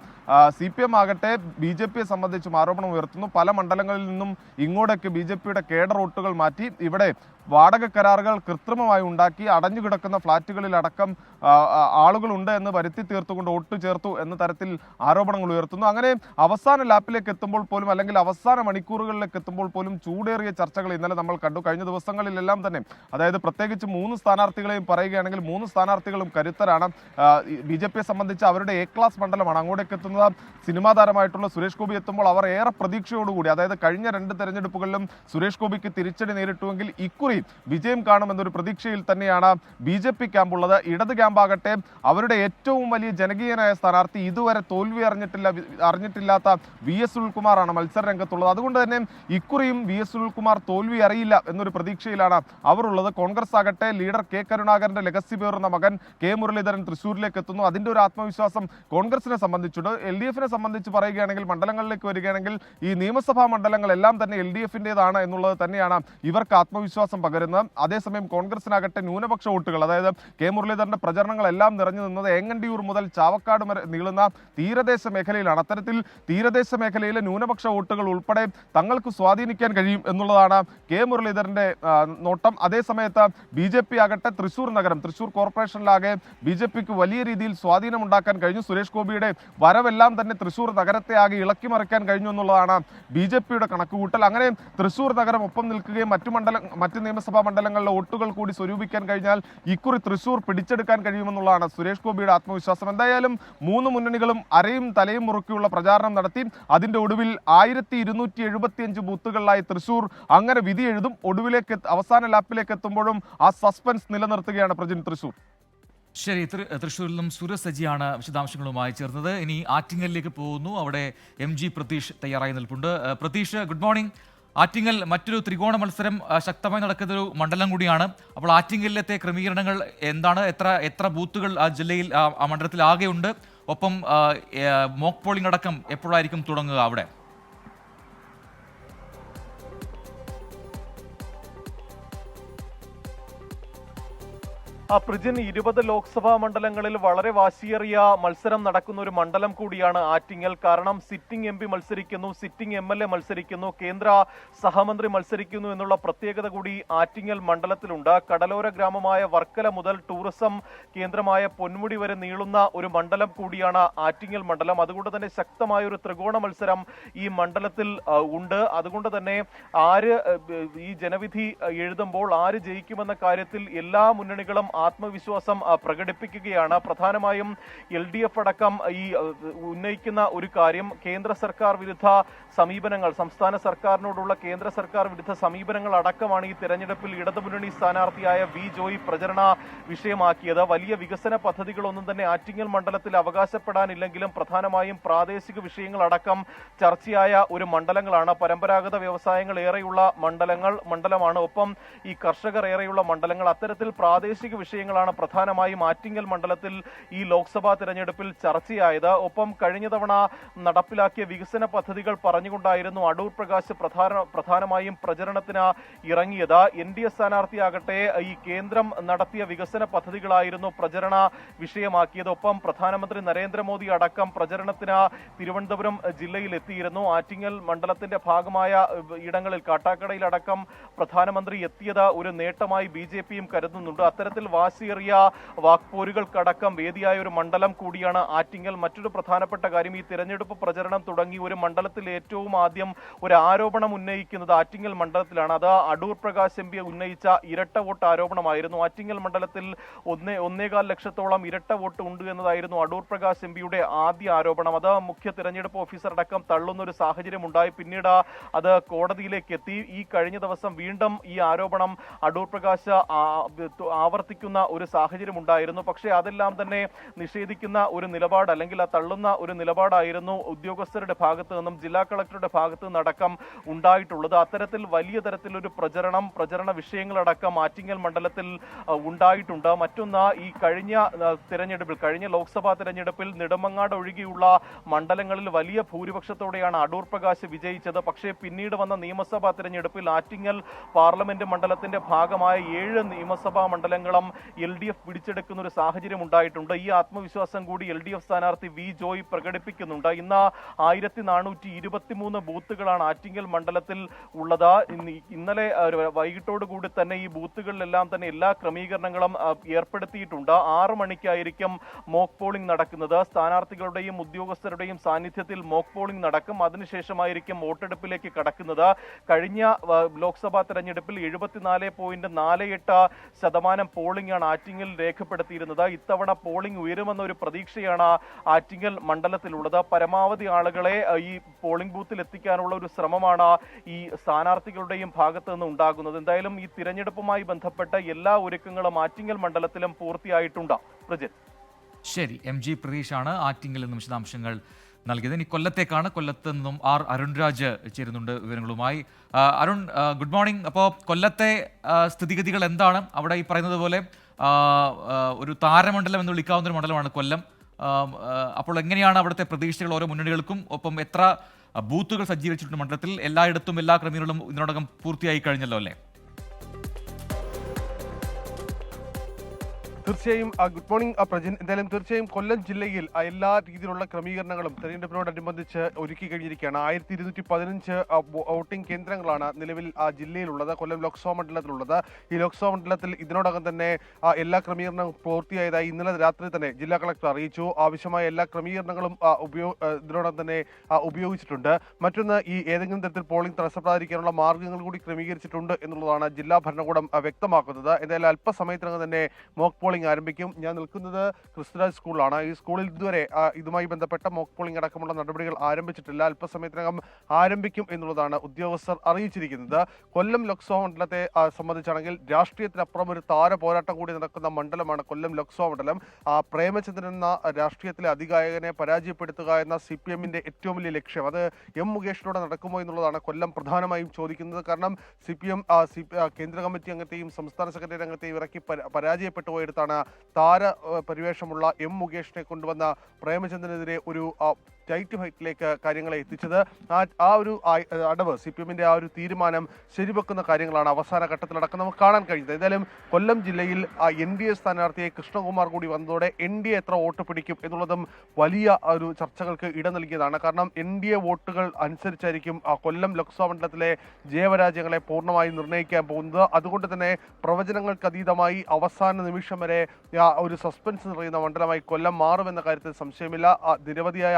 CPM ആകട്ടെ BJPയെ സംബന്ധിച്ചും ആരോപണം ഉയർത്തുന്നു. പല മണ്ഡലങ്ങളിൽ നിന്നും ഇങ്ങോട്ടേക്ക് BJPയുടെ കേഡർ വോട്ടുകൾ മാറ്റി ഇവിടെ വാടക കരാറുകൾ കൃത്രിമമായി ഉണ്ടാക്കി അടഞ്ഞുകിടക്കുന്ന ഫ്ളാറ്റുകളിലടക്കം ആളുകളുണ്ട് എന്ന് വരുത്തി തീർത്തുകൊണ്ട് വോട്ട് ചേർത്തു എന്ന തരത്തിൽ ആരോപണങ്ങൾ ഉയർത്തുന്നു. അങ്ങനെ അവസാന ലാപ്പിലേക്ക് എത്തുമ്പോൾ പോലും, അല്ലെങ്കിൽ അവസാന മണിക്കൂറുകളിലേക്ക് എത്തുമ്പോൾ പോലും ചൂടേറിയ ചർച്ചകൾ ഇന്നലെ നമ്മൾ കണ്ടു. കഴിഞ്ഞ ദിവസങ്ങളിലെല്ലാം തന്നെ, അതായത് പ്രത്യേകിച്ച് 3 സ്ഥാനാർത്ഥികളെയും പറയുകയാണെങ്കിൽ 3 സ്ഥാനാർത്ഥികളും കരുത്തരാണ്. BJPയെ സംബന്ധിച്ച് അവരുടെ A ക്ലാസ് മണ്ഡലമാണ്. അങ്ങോട്ടേക്ക് എത്തുന്നത് സിനിമാ താരമായിട്ടുള്ള സുരേഷ് ഗോപി എത്തുമ്പോൾ അവർ ഏറെ പ്രതീക്ഷയോടുകൂടി, അതായത് കഴിഞ്ഞ 2 തെരഞ്ഞെടുപ്പുകളിലും സുരേഷ് ഗോപിക്ക് തിരിച്ചടി നേരിട്ടുവെങ്കിൽ ഇക്കുറി വിജയം കാണുമെന്നൊരു പ്രതീക്ഷയിൽ തന്നെയാണ് BJP ക്യാമ്പുള്ളത്. ഇടത് ക്യാമ്പാകട്ടെ അവരുടെ ഏറ്റവും വലിയ ജനകീയനായ സ്ഥാനാർത്ഥി, ഇതുവരെ തോൽവി അറിഞ്ഞിട്ടില്ലാത്ത VS സുനിൽകുമാറാണ് മത്സര രംഗത്തുള്ളത്. അതുകൊണ്ട് തന്നെ ഇക്കുറിയും VS സുനിൽകുമാർ തോൽവി അറിയില്ല എന്നൊരു പ്രതീക്ഷയിലാണ് അവർ ഉള്ളത്. കോൺഗ്രസ് ആകട്ടെ ലീഡർ K കരുണാകരന്റെ ലെഗസി പേറുന്ന മകൻ K മുരളീധരൻ തൃശ്ശൂരിലേക്ക് എത്തുന്നു. അതിന്റെ ഒരു ആത്മവിശ്വാസം കോൺഗ്രസിനെ സംബന്ധിച്ചുണ്ട്. LDFിനെ സംബന്ധിച്ച് പറയുകയാണെങ്കിൽ, മണ്ഡലങ്ങളിലേക്ക് വരികയാണെങ്കിൽ ഈ നിയമസഭാ മണ്ഡലങ്ങളെല്ലാം തന്നെ LDFിൻ്റെതാണ് എന്നുള്ളത് തന്നെയാണ് ഇവർക്ക് ആത്മവിശ്വാസം പകരുന്നത്. അതേസമയം കോൺഗ്രസിനാകട്ടെ ന്യൂനപക്ഷ വോട്ടുകൾ, അതായത് K മുരളീധരന്റെ പ്രചരണങ്ങളെല്ലാം നിറഞ്ഞു നിന്നത് ഏങ്ങണ്ടിയൂർ മുതൽ ചാവക്കാട് വരെ നീളുന്ന തീരദേശ മേഖലയിലാണ്. അത്തരത്തിൽ തീരദേശ മേഖലയിലെ ന്യൂനപക്ഷ വോട്ടുകൾ ഉൾപ്പെടെ തങ്ങൾക്ക് സ്വാധീനിക്കാൻ കഴിയും എന്നുള്ളതാണ് K മുരളീധരന്റെ നോട്ടം. അതേസമയത്ത് BJP ആകട്ടെ തൃശ്ശൂർ നഗരം, തൃശ്ശൂർ കോർപ്പറേഷനിലാകെ BJPക്ക് വലിയ രീതിയിൽ സ്വാധീനമുണ്ടാക്കാൻ കഴിഞ്ഞു. സുരേഷ് ഗോപിയുടെ വരവെല്ലാം തന്നെ തൃശ്ശൂർ നഗരത്തെ ആകെ ഇളക്കി മറിക്കാൻ കഴിഞ്ഞു എന്നുള്ളതാണ് BJPയുടെ കണക്കുകൂട്ടൽ. അങ്ങനെ തൃശ്ശൂർ നഗരം ഒപ്പം നിൽക്കുകയും മറ്റ് നിയമസഭാ മണ്ഡലങ്ങളിലെ വോട്ടുകൾ കൂടി സ്വരൂപിക്കാൻ കഴിഞ്ഞാൽ ഇക്കുറി തൃശ്ശൂർ പിടിച്ചെടുക്കാൻ കഴിയുമെന്നുള്ളതാണ് സുരേഷ് ഗോപിയുടെ ആത്മവിശ്വാസം. എന്തായാലും 3 മുന്നണികളും അരയും തലയും മുറുക്കിയുള്ള പ്രചാരണം നടത്തി. അതിന്റെ ഒടുവിൽ 1275 ബൂത്തുകളിലായി തൃശ്ശൂർ അങ്ങനെ വിധി എഴുതും. ഒടുവിലേക്ക് അവസാന ലാപ്പിലേക്ക് എത്തുമ്പോഴും ആ സസ്പെൻസ് നിലനിർത്തുകയാണ് പ്രജിൻ തൃശ്ശൂർ. ശരി, തൃശ്ശൂരിൽ നിന്നും സൂരജ് സജിയാണ് വിശദാംശങ്ങളുമായി ചേർന്നത്. ഇനി ആറ്റിങ്ങലിലേക്ക് പോകുന്നു. അവിടെ MG പ്രതീഷ് തയ്യാറായി നിൽപ്പുണ്ട്. Pratheesh, good morning. ആറ്റിങ്ങൽ മറ്റൊരു ത്രികോണ മത്സരം ശക്തമായി നടക്കുന്നൊരു മണ്ഡലം കൂടിയാണ്. അപ്പോൾ ആറ്റിങ്ങലിലത്തെ ക്രമീകരണങ്ങൾ എന്താണ്? എത്ര ബൂത്തുകൾ ആ ജില്ലയിൽ, ആ മണ്ഡലത്തിൽ ആകെയുണ്ട്? ഒപ്പം മോക്ക് പോളിംഗ് അടക്കം എപ്പോഴായിരിക്കും തുടങ്ങുക അവിടെ? പ്രിജിൻ 20 ലോക്സഭാ മണ്ഡലങ്ങളിൽ വളരെ വാശിയേറിയ മത്സരം നടക്കുന്ന ഒരു മണ്ഡലം കൂടിയാണ് ആറ്റിങ്ങൽ. കാരണം സിറ്റിംഗ് MP മത്സരിക്കുന്നു, സിറ്റിംഗ് MLA മത്സരിക്കുന്നു, കേന്ദ്ര സഹമന്ത്രി മത്സരിക്കുന്നു എന്നുള്ള പ്രത്യേകത കൂടി ആറ്റിങ്ങൽ മണ്ഡലത്തിലുണ്ട്. കടലോര ഗ്രാമമായ വർക്കല മുതൽ ടൂറിസം കേന്ദ്രമായ പൊന്മുടി വരെ നീളുന്ന ഒരു മണ്ഡലം കൂടിയാണ് ആറ്റിങ്ങൽ മണ്ഡലം. അതുകൊണ്ട് തന്നെ ശക്തമായ ഒരു ത്രികോണ മത്സരം ഈ മണ്ഡലത്തിൽ ഉണ്ട്. അതുകൊണ്ട് തന്നെ ആര് ഈ ജനവിധി എഴുതുമ്പോൾ ആര് ജയിക്കുമെന്ന കാര്യത്തിൽ എല്ലാ മുന്നണികളും ആത്മവിശ്വാസം പ്രകടിപ്പിക്കുകയാണ്. പ്രധാനമായും LDF അടക്കം ഈ ഉന്നയിക്കുന്ന ഒരു കാര്യം കേന്ദ്ര സർക്കാർ വിരുദ്ധ സമീപനങ്ങൾ, സംസ്ഥാന സർക്കാരിനോടുള്ള കേന്ദ്ര സർക്കാർ വിരുദ്ധ സമീപനങ്ങൾ അടക്കമാണ് ഈ തെരഞ്ഞെടുപ്പിൽ ഇടതുമുന്നണി സ്ഥാനാർത്ഥിയായ വി ജോയ് പ്രചരണ വിഷയമാക്കിയത്. വലിയ വികസന പദ്ധതികളൊന്നും തന്നെ ആറ്റിങ്ങൽ മണ്ഡലത്തിൽ അവകാശപ്പെടാനില്ലെങ്കിലും പ്രധാനമായും പ്രാദേശിക വിഷയങ്ങളടക്കം ചർച്ചയായ ഒരു മണ്ഡലങ്ങളാണ്. പരമ്പരാഗത വ്യവസായങ്ങൾ ഏറെയുള്ള മണ്ഡലമാണ്. ഒപ്പം ഈ കർഷകർ ഏറെയുള്ള മണ്ഡലങ്ങൾ. അത്തരത്തിൽ പ്രാദേശിക വിഷയങ്ങളാണ് പ്രധാനമായും ആറ്റിങ്ങൽ മണ്ഡലത്തിൽ ഈ ലോക്സഭാ തെരഞ്ഞെടുപ്പിൽ ചർച്ചയായത്. ഒപ്പം കഴിഞ്ഞ തവണ നടപ്പിലാക്കിയ വികസന പദ്ധതികൾ പറഞ്ഞുകൊണ്ടായിരുന്നു അടൂർ പ്രകാശ് പ്രധാനമായും പ്രചരണത്തിന് ഇറങ്ങിയത്. NDA സ്ഥാനാർത്ഥിയാകട്ടെ ഈ കേന്ദ്രം നടത്തിയ വികസന പദ്ധതികളായിരുന്നു പ്രചരണ വിഷയമാക്കിയത്. ഒപ്പം പ്രധാനമന്ത്രി നരേന്ദ്രമോദി അടക്കം പ്രചരണത്തിന് തിരുവനന്തപുരം ജില്ലയിൽ എത്തിയിരുന്നു. ആറ്റിങ്ങൽ മണ്ഡലത്തിന്റെ ഭാഗമായ ഇടങ്ങളിൽ കാട്ടാക്കടയിലടക്കം പ്രധാനമന്ത്രി എത്തിയത് ഒരു നേട്ടമായി BJPയും കരുതുന്നുണ്ട്. അത്തരത്തിൽ വാശിയേറിയ വാക്പോരുകൾക്കടക്കം വേദിയായ ഒരു മണ്ഡലം കൂടിയാണ് ആറ്റിങ്ങൽ. മറ്റൊരു പ്രധാനപ്പെട്ട കാര്യം, ഈ തിരഞ്ഞെടുപ്പ് പ്രചരണം തുടങ്ങി ഒരു മണ്ഡലത്തിൽ ഏറ്റവും ആദ്യം ഒരു ആരോപണം ഉന്നയിക്കുന്നത് ആറ്റിങ്ങൽ മണ്ഡലത്തിലാണ്. അത് അടൂർ പ്രകാശ് MP ഉന്നയിച്ച ഇരട്ട വോട്ട് ആരോപണമായിരുന്നു. ആറ്റിങ്ങൽ മണ്ഡലത്തിൽ 1.25 ലക്ഷത്തോളം ഇരട്ട വോട്ട് ഉണ്ട് എന്നതായിരുന്നു അടൂർ പ്രകാശ് MPയുടെ ആദ്യ ആരോപണം. അത് മുഖ്യ തിരഞ്ഞെടുപ്പ് ഓഫീസർ അടക്കം തള്ളുന്ന ഒരു സാഹചര്യം ഉണ്ടായി. പിന്നീട് അത് കോടതിയിലേക്ക് എത്തി. ഈ കഴിഞ്ഞ ദിവസം വീണ്ടും ഈ ആരോപണം അടൂർ പ്രകാശ് ആവർത്തിക്കുന്ന ഒരു സാഹചര്യം ഉണ്ടായിരുന്നു. പക്ഷേ അതെല്ലാം തന്നെ നിഷേധിക്കുന്ന ഒരു നിലപാട്, അല്ലെങ്കിൽ ആ തള്ളുന്ന ഒരു നിലപാടായിരുന്നു ഉദ്യോഗസ്ഥരുടെ ഭാഗത്ത് നിന്നും ജില്ലാ കളക്ടറുടെ ഭാഗത്ത് നിന്നടക്കം ഉണ്ടായിട്ടുള്ളത്. അത്തരത്തിൽ വലിയ തരത്തിലൊരു പ്രചരണ വിഷയങ്ങളടക്കം ആറ്റിങ്ങൽ മണ്ഡലത്തിൽ ഉണ്ടായിട്ടുണ്ട്. മറ്റൊന്ന്, ഈ കഴിഞ്ഞ ലോക്സഭാ തെരഞ്ഞെടുപ്പിൽ നെടുമങ്ങാട് ഒഴികെയുള്ള മണ്ഡലങ്ങളിൽ വലിയ ഭൂരിപക്ഷത്തോടെയാണ് അടൂർ പ്രകാശ് വിജയിച്ചത്. പക്ഷേ പിന്നീട് വന്ന നിയമസഭാ തെരഞ്ഞെടുപ്പിൽ ആറ്റിങ്ങൽ പാർലമെന്റ് മണ്ഡലത്തിന്റെ ഭാഗമായ 7 നിയമസഭാ മണ്ഡലങ്ങളും LDF പിടിച്ചെടുക്കുന്ന ഒരു സാഹചര്യം ഉണ്ടായിട്ടുണ്ട്. ഈ ആത്മവിശ്വാസം കൂടി LDF സ്ഥാനാർത്ഥി വി ജോയ് പ്രകടിപ്പിക്കുന്നുണ്ട്. ഇന്ന് 1423 ബൂത്തുകളാണ് ആറ്റിങ്ങൽ മണ്ഡലത്തിൽ ഉള്ളത്. ഇന്നലെ വൈകിട്ടോടുകൂടി തന്നെ ഈ ബൂത്തുകളിലെല്ലാം തന്നെ എല്ലാ ക്രമീകരണങ്ങളും ഏർപ്പെടുത്തിയിട്ടുണ്ട്. 6 മണിക്കായിരിക്കും മോക്ക് പോളിംഗ് നടക്കുന്നത്. സ്ഥാനാർത്ഥികളുടെയും ഉദ്യോഗസ്ഥരുടെയും സാന്നിധ്യത്തിൽ മോക്ക് പോളിംഗ് നടക്കും. അതിനുശേഷമായിരിക്കും വോട്ടെടുപ്പിലേക്ക് കടക്കുന്നത്. കഴിഞ്ഞ ലോക്സഭാ തെരഞ്ഞെടുപ്പിൽ 74.48% പോളിംഗ് ആണ് ആറ്റിങ്ങൽ രേഖപ്പെടുത്തിയിരുന്നത്. ഇത്തവണ പോളിംഗ് ഉയരുമെന്ന ഒരു പ്രതീക്ഷയാണ് ആറ്റിങ്ങൽ മണ്ഡലത്തിലുള്ളത്. പരമാവധി ആളുകളെ ഈ പോളിംഗ് ബൂത്തിൽ എത്തിക്കാനുള്ള ഒരു ശ്രമമാണ് ഈ സ്ഥാനാർത്ഥികളുടെയും ഭാഗത്ത് നിന്ന് ഉണ്ടാകുന്നത്. എന്തായാലും ഈ തിരഞ്ഞെടുപ്പുമായി ബന്ധപ്പെട്ട എല്ലാ ഒരുക്കങ്ങളും ആറ്റിങ്ങൽ മണ്ഡലത്തിലും പൂർത്തിയായിട്ടുണ്ട്. പ്രജിത്ത്. ശരി, MG പ്രതീഷാണ് ആറ്റിങ്ങൽ നിന്നും വിശദാംശങ്ങൾ നൽകിയത്. ഇനി കൊല്ലത്തേക്കാണ്. കൊല്ലത്ത് നിന്നും അരുൺരാജ് ചേരുന്നുണ്ട് വിവരങ്ങളുമായി. Arun, good morning. അപ്പോൾ കൊല്ലത്തെ സ്ഥിതിഗതികൾ എന്താണ്? അവിടെ ഈ പറയുന്നത് പോലെ ഒരു താരമണ്ഡലം എന്ന് വിളിക്കാവുന്ന ഒരു മണ്ഡലമാണ് കൊല്ലം. അപ്പോൾ എങ്ങനെയാണ് അവിടുത്തെ പ്രതീക്ഷകൾ ഓരോ മുന്നണികൾക്കും? ഒപ്പം എത്ര ബൂത്തുകൾ സജ്ജീകരിച്ചിട്ടുണ്ട് മണ്ഡലത്തിൽ? എല്ലായിടത്തും എല്ലാ ക്രമീകരണങ്ങളും ഇതിനോടകം പൂർത്തിയായി കഴിഞ്ഞല്ലോ അല്ലേ? തീർച്ചയായും ഗുഡ് മോർണിംഗ് പ്രജിൻ. എന്തായാലും തീർച്ചയായും കൊല്ലം ജില്ലയിൽ എല്ലാ രീതിയിലുള്ള ക്രമീകരണങ്ങളും തെരഞ്ഞെടുപ്പിനോടനുബന്ധിച്ച് ഒരുക്കി കഴിഞ്ഞിരിക്കുകയാണ്. 1215 വോട്ടിംഗ് കേന്ദ്രങ്ങളാണ് നിലവിൽ ജില്ലയിലുള്ളത്, കൊല്ലം ലോക്സഭാ മണ്ഡലത്തിലുള്ളത്. ഈ ലോക്സഭാ മണ്ഡലത്തിൽ ഇതിനോടകം തന്നെ എല്ലാ ക്രമീകരണങ്ങളും പൂർത്തിയായതായി ഇന്നലെ രാത്രി തന്നെ ജില്ലാ കളക്ടർ അറിയിച്ചു. ആവശ്യമായ എല്ലാ ക്രമീകരണങ്ങളും ഇതിനോടകം തന്നെ ഉപയോഗിച്ചിട്ടുണ്ട്. മറ്റൊന്ന്, ഈ ഏതെങ്കിലും തരത്തിൽ പോളിംഗ് തടസ്സപ്പെടാതിരിക്കാനുള്ള മാർഗ്ഗങ്ങൾ കൂടി ക്രമീകരിച്ചിട്ടുണ്ട് എന്നുള്ളതാണ് ജില്ലാ ഭരണകൂടം വ്യക്തമാക്കുന്നത്. എന്തായാലും അല്പസമയത്തിനകം തന്നെ മോക്ക് പോളിംഗ് ആരംഭിക്കും. ഞാൻ നിൽക്കുന്നത് ക്രിസ്തുരാജ് സ്കൂളിലാണ്. ഈ സ്കൂളിൽ ഇതുവരെ ഇതുമായി ബന്ധപ്പെട്ട മോക്ക് പോളിംഗ് അടക്കമുള്ള നടപടികൾ ആരംഭിച്ചിട്ടില്ല. അല്പസമയത്തിനകം ആരംഭിക്കും എന്നുള്ളതാണ് ഉദ്യോഗസ്ഥർ അറിയിച്ചിരിക്കുന്നത്. കൊല്ലം ലോക്സഭാ മണ്ഡലത്തെ സംബന്ധിച്ചാണെങ്കിൽ രാഷ്ട്രീയത്തിനപ്പുറം ഒരു താര പോരാട്ടം കൂടി നടക്കുന്ന മണ്ഡലമാണ് കൊല്ലം ലോക്സഭാ മണ്ഡലം. പ്രേമചന്ദ്രൻ എന്ന രാഷ്ട്രീയത്തിലെ അതികായകനെ പരാജയപ്പെടുത്തുക എന്ന CPM-ന്റെ ഏറ്റവും വലിയ ലക്ഷ്യം, അത് M മുകേഷിലൂടെ നടക്കുമോ എന്നുള്ളതാണ് കൊല്ലം പ്രധാനമായും ചോദിക്കുന്നത്. കാരണം CPM കേന്ദ്ര കമ്മിറ്റി അംഗത്തെയും സംസ്ഥാന സെക്രട്ടറി അംഗത്തെയും ഇറക്കി പരാജയപ്പെട്ടു പോയെടുത്താണ് താര പരിവേഷമുള്ള M മുകേഷിനെ കൊണ്ടുവന്ന പ്രേമചന്ദ്രനെതിരെ ഒരു ടൈറ്റ് ഫൈറ്റിലേക്ക് കാര്യങ്ങളെ എത്തിച്ചത്. ആ ഒരു അടവ് CPM-ന്റെ ആ ഒരു തീരുമാനം ശരിവെക്കുന്ന കാര്യങ്ങളാണ് അവസാന ഘട്ടത്തിലടക്കം നമുക്ക് കാണാൻ കഴിയുന്നത്. ഏതായാലും കൊല്ലം ജില്ലയിൽ NDA സ്ഥാനാർത്ഥിയെ കൃഷ്ണകുമാർ കൂടി വന്നതോടെ NDA എത്ര വോട്ട് പിടിക്കും എന്നുള്ളതും വലിയ ഒരു ചർച്ചകൾക്ക് ഇട നൽകിയതാണ്. കാരണം NDA വോട്ടുകൾ അനുസരിച്ചായിരിക്കും കൊല്ലം ലോക്സഭാ മണ്ഡലത്തിലെ ജയപരാജയങ്ങളെ പൂർണ്ണമായി നിർണ്ണയിക്കാൻ പോകുന്നത്. അതുകൊണ്ട് തന്നെ പ്രവചനങ്ങൾക്ക് അതീതമായി അവസാന നിമിഷം വരെ ഒരു സസ്പെൻസ് നിറയുന്ന മണ്ഡലമായി കൊല്ലം മാറുമെന്ന കാര്യത്തിൽ സംശയമില്ല. നിരവധിയായ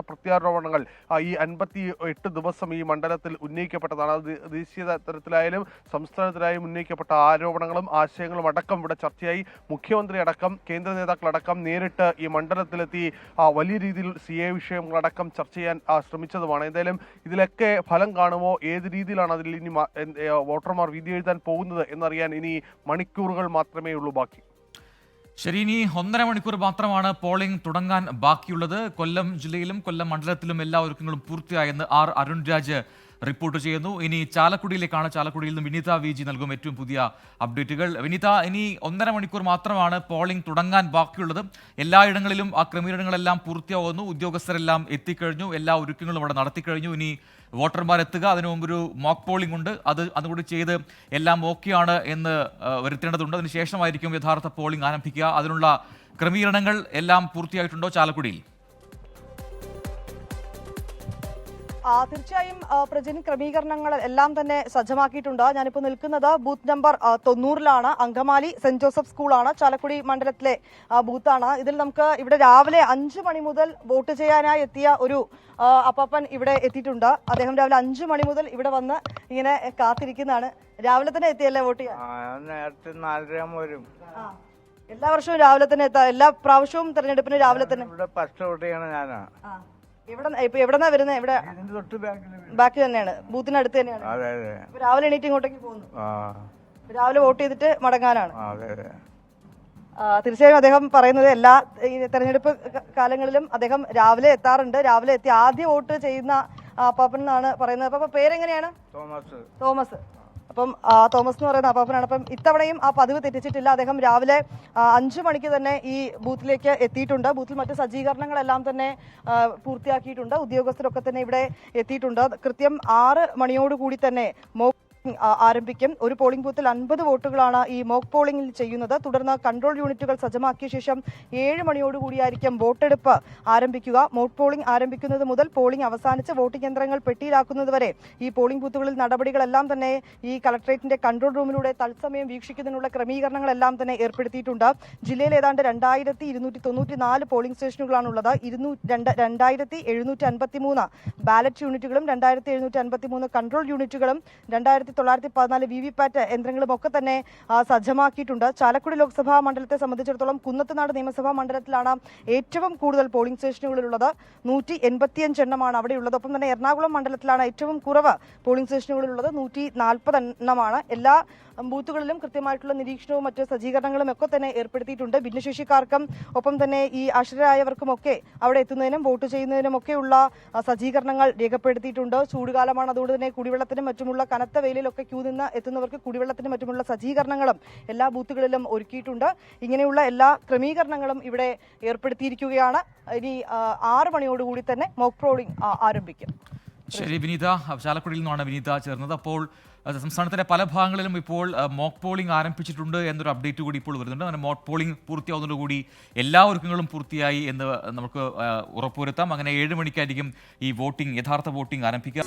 പ്രത്യാരോപണങ്ങൾ ഈ 58 ദിവസം ഈ മണ്ഡലത്തിൽ ഉന്നയിക്കപ്പെട്ടതാണ്. അത് ദേശീയ തലത്തിലായാലും സംസ്ഥാനത്തിലായാലും ഉന്നയിക്കപ്പെട്ട ആരോപണങ്ങളും ആശയങ്ങളും അടക്കം ഇവിടെ ചർച്ചയായി. മുഖ്യമന്ത്രി അടക്കം കേന്ദ്ര നേതാക്കളടക്കം നേരിട്ട് ഈ മണ്ഡലത്തിലെത്തി വലിയ രീതിയിൽ CA വിഷയങ്ങളടക്കം ചർച്ച ചെയ്യാൻ ശ്രമിച്ചതുമാണ്. എന്തായാലും ഇതിലൊക്കെ ഫലം കാണുമോ, ഏത് രീതിയിലാണ് അതിൽ ഇനി വോട്ടർമാർ വിധി എഴുതാൻ പോകുന്നത് എന്നറിയാൻ ഇനി മണിക്കൂറുകൾ മാത്രമേ ഉള്ളൂ ബാക്കി. ശരി, ഇനി 1.5 മണിക്കൂർ മാത്രമാണ് പോളിംഗ് തുടങ്ങാൻ ബാക്കിയുള്ളത്. കൊല്ലം ജില്ലയിലും കൊല്ലം മണ്ഡലത്തിലും എല്ലാ ഒരുക്കങ്ങളും പൂർത്തിയായെന്ന് അരുൺ രാജ് റിപ്പോർട്ട് ചെയ്യുന്നു. ഇനി ചാലക്കുടിയിലേക്കാണ്. ചാലക്കുടിയിൽ നിന്ന് വിനീത VG നൽകും ഏറ്റവും പുതിയ അപ്ഡേറ്റുകൾ. വിനീത, ഇനി 1.5 മണിക്കൂർ മാത്രമാണ് പോളിംഗ് തുടങ്ങാൻ ബാക്കിയുള്ളത്. എല്ലായിടങ്ങളിലും ആ ക്രമീകരണങ്ങളെല്ലാം പൂർത്തിയാവുന്നു. ഉദ്യോഗസ്ഥരെല്ലാം എത്തിക്കഴിഞ്ഞു. എല്ലാ ഒരുക്കങ്ങളും അവിടെ നടത്തിക്കഴിഞ്ഞു. ഇനി വോട്ടർമാർ എത്തുക. അതിനു മുമ്പൊരു മോക്ക് പോളിംഗ് ഉണ്ട്. അതുകൂടി ചെയ്ത് എല്ലാം ഓക്കെയാണ് എന്ന് വരുത്തേണ്ടതുണ്ട്. അതിനുശേഷമായിരിക്കും യഥാർത്ഥ പോളിംഗ് ആരംഭിക്കുക. അതിനുള്ള ക്രമീകരണങ്ങൾ എല്ലാം പൂർത്തിയായിട്ടുണ്ടോ ചാലക്കുടിയിൽ? തീർച്ചയായും പ്രജൻ ക്രമീകരണങ്ങൾ എല്ലാം തന്നെ സജ്ജമാക്കിയിട്ടുണ്ട്. ഞാനിപ്പോൾ നിൽക്കുന്നത് ബൂത്ത് നമ്പർ 90-ലാണ്. അങ്കമാലി സെന്റ് ജോസഫ് സ്കൂളാണ് ചാലക്കുടി മണ്ഡലത്തിലെ ബൂത്താണ്. ഇതിൽ നമുക്ക് ഇവിടെ രാവിലെ 5 മണി മുതൽ വോട്ട് ചെയ്യാനായി എത്തിയ ഒരു അപ്പാപ്പൻ ഇവിടെ എത്തിയിട്ടുണ്ട്. അദ്ദേഹം രാവിലെ 5 മണി മുതൽ ഇവിടെ വന്ന് ഇങ്ങനെ കാത്തിരിക്കുന്നതാണ്. രാവിലെ തന്നെ എത്തിയല്ലേ വോട്ട് ചെയ്യാൻ? നേരത്തെ 4:30 വരും. എല്ലാ വർഷവും രാവിലെ തന്നെ എത്താം? എല്ലാ പ്രാവശ്യവും തെരഞ്ഞെടുപ്പിന് രാവിലെ തന്നെ? ഇവിടെ ഫസ്റ്റ് വോട്ട് ചെയ്യണ ഞാനാ. എവിടെന്നാ വരുന്നത്? ഇവിടെ തൊട്ട് ബാക്കി തന്നെയാണ്, ബൂത്തിനടുത്ത് തന്നെയാണ്. അതെ അതെ. രാവിലെ എണീറ്റ് ഇങ്ങോട്ടേക്ക് പോകുന്നു. രാവിലെ വോട്ട് ചെയ്തിട്ട് മടങ്ങാനാണ്. തീർച്ചയായും അദ്ദേഹം പറയുന്നത് എല്ലാ തെരഞ്ഞെടുപ്പ് കാലങ്ങളിലും അദ്ദേഹം രാവിലെ എത്താറുണ്ട്. രാവിലെ എത്തി ആദ്യ വോട്ട് ചെയ്യുന്ന അപ്പാപ്പൻ എന്നാണ് പറയുന്നത്. അപ്പൊ പേരെങ്ങനെയാണ്? തോമസ്. അപ്പം തോമസ് എന്ന് പറയുന്ന അപ്പാപ്പനാണ്. അപ്പം ഇത്തവണയും ആ പതിവ് തെറ്റിച്ചിട്ടില്ല. അദ്ദേഹം രാവിലെ 5 മണിക്ക് തന്നെ ഈ ബൂത്തിലേക്ക് എത്തിയിട്ടുണ്ട്. ബൂത്തിൽ മറ്റ് സജ്ജീകരണങ്ങളെല്ലാം തന്നെ പൂർത്തിയാക്കിയിട്ടുണ്ട്. ഉദ്യോഗസ്ഥരൊക്കെ തന്നെ ഇവിടെ എത്തിയിട്ടുണ്ട്. കൃത്യം 6 മണിയോടുകൂടി തന്നെ മോക്ക് ആരംഭിക്കും. ഒരു പോളിംഗ് ബൂത്തിൽ 50 വോട്ടുകളാണ് ഈ മോക്ക് പോളിംഗിൽ ചെയ്യുന്നത്. തുടർന്ന് കൺട്രോൾ യൂണിറ്റുകൾ സജ്ജമാക്കിയ ശേഷം 7 മണിയോടുകൂടിയായിരിക്കും വോട്ടെടുപ്പ് ആരംഭിക്കുക. മോക്ക് പോളിംഗ് ആരംഭിക്കുന്നത് മുതൽ പോളിംഗ് അവസാനിച്ച് വോട്ടിംഗ് യന്ത്രങ്ങൾ പെട്ടിയിലാക്കുന്നത് വരെ ഈ പോളിംഗ് ബൂത്തുകളിൽ നടപടികളെല്ലാം തന്നെ ഈ കളക്ടറേറ്റിന്റെ കൺട്രോൾ റൂമിലൂടെ തത്സമയം വീക്ഷിക്കുന്നതിനുള്ള ക്രമീകരണങ്ങളെല്ലാം തന്നെ ഏർപ്പെടുത്തിയിട്ടുണ്ട്. ജില്ലയിൽ ഏതാണ്ട് 2294 പോളിംഗ് സ്റ്റേഷനുകളാണുള്ളത്. 2753 ബാലറ്റ് യൂണിറ്റുകളും 2753 കൺട്രോൾ യൂണിറ്റുകളും 1914 VVPAT യന്ത്രങ്ങളും ഒക്കെ തന്നെ സജ്ജമാക്കിയിട്ടുണ്ട്. ചാലക്കുടി ലോക്സഭാ മണ്ഡലത്തെ സംബന്ധിച്ചിടത്തോളം കുന്നത്തുനാട് നിയമസഭാ മണ്ഡലത്തിലാണ് ഏറ്റവും കൂടുതൽ പോളിംഗ് സ്റ്റേഷനുകളുള്ളത്. 185 എണ്ണമാണ് അവിടെയുള്ളത്. ഒപ്പം തന്നെ എറണാകുളം മണ്ഡലത്തിലാണ് ഏറ്റവും കുറവ് പോളിംഗ് സ്റ്റേഷനുകളുള്ളത്. 140 എണ്ണമാണ്. എല്ലാ ബൂത്തുകളിലും കൃത്യമായിട്ടുള്ള നിരീക്ഷണവും മറ്റ് സജ്ജീകരണങ്ങളും ഒക്കെ തന്നെ ഏർപ്പെടുത്തിയിട്ടുണ്ട്. ഭിന്നശേഷിക്കാർക്കും ഒപ്പം തന്നെ ഈ അക്ഷരരായവർക്കുമൊക്കെ അവിടെ എത്തുന്നതിനും വോട്ട് ചെയ്യുന്നതിനും ഒക്കെയുള്ള സജ്ജീകരണങ്ങൾ രേഖപ്പെടുത്തിയിട്ടുണ്ട്. ചൂടുകാലമാണ്, അതുകൊണ്ട് തന്നെ കുടിവെള്ളത്തിനും മറ്റുമുള്ള കനത്ത വെയിലിലൊക്കെ ക്യൂ നിന്ന് എത്തുന്നവർക്ക് കുടിവെള്ളത്തിനും മറ്റുമുള്ള സജ്ജീകരണങ്ങളും എല്ലാ ബൂത്തുകളിലും ഒരുക്കിയിട്ടുണ്ട്. ഇങ്ങനെയുള്ള എല്ലാ ക്രമീകരണങ്ങളും ഇവിടെ ഏർപ്പെടുത്തിയിരിക്കുകയാണ്. ഇനി 6 മണിയോടുകൂടി തന്നെ മോക്ക് പോളിംഗ് ആരംഭിക്കും. ശരി വിനീത, ചാലക്കുടിയിൽ നിന്നാണ് വിനീത ചേർന്നത്. അപ്പോൾ സംസ്ഥാനത്തിന്റെ പല ഭാഗങ്ങളിലും ഇപ്പോൾ മോക്ക് പോളിംഗ് ആരംഭിച്ചിട്ടുണ്ട് എന്നൊരു അപ്ഡേറ്റ് കൂടി ഇപ്പോൾ വരുന്നുണ്ട്. അങ്ങനെ മോക്ക് പോളിംഗ് പൂർത്തിയാവുന്നതോടുകൂടി എല്ലാ ഒരുക്കങ്ങളും പൂർത്തിയായി എന്ന് നമുക്ക് ഉറപ്പുവരുത്താം. അങ്ങനെ 7 മണിക്കായിരിക്കും ഈ യഥാർത്ഥ വോട്ടിംഗ് ആരംഭിക്കുക.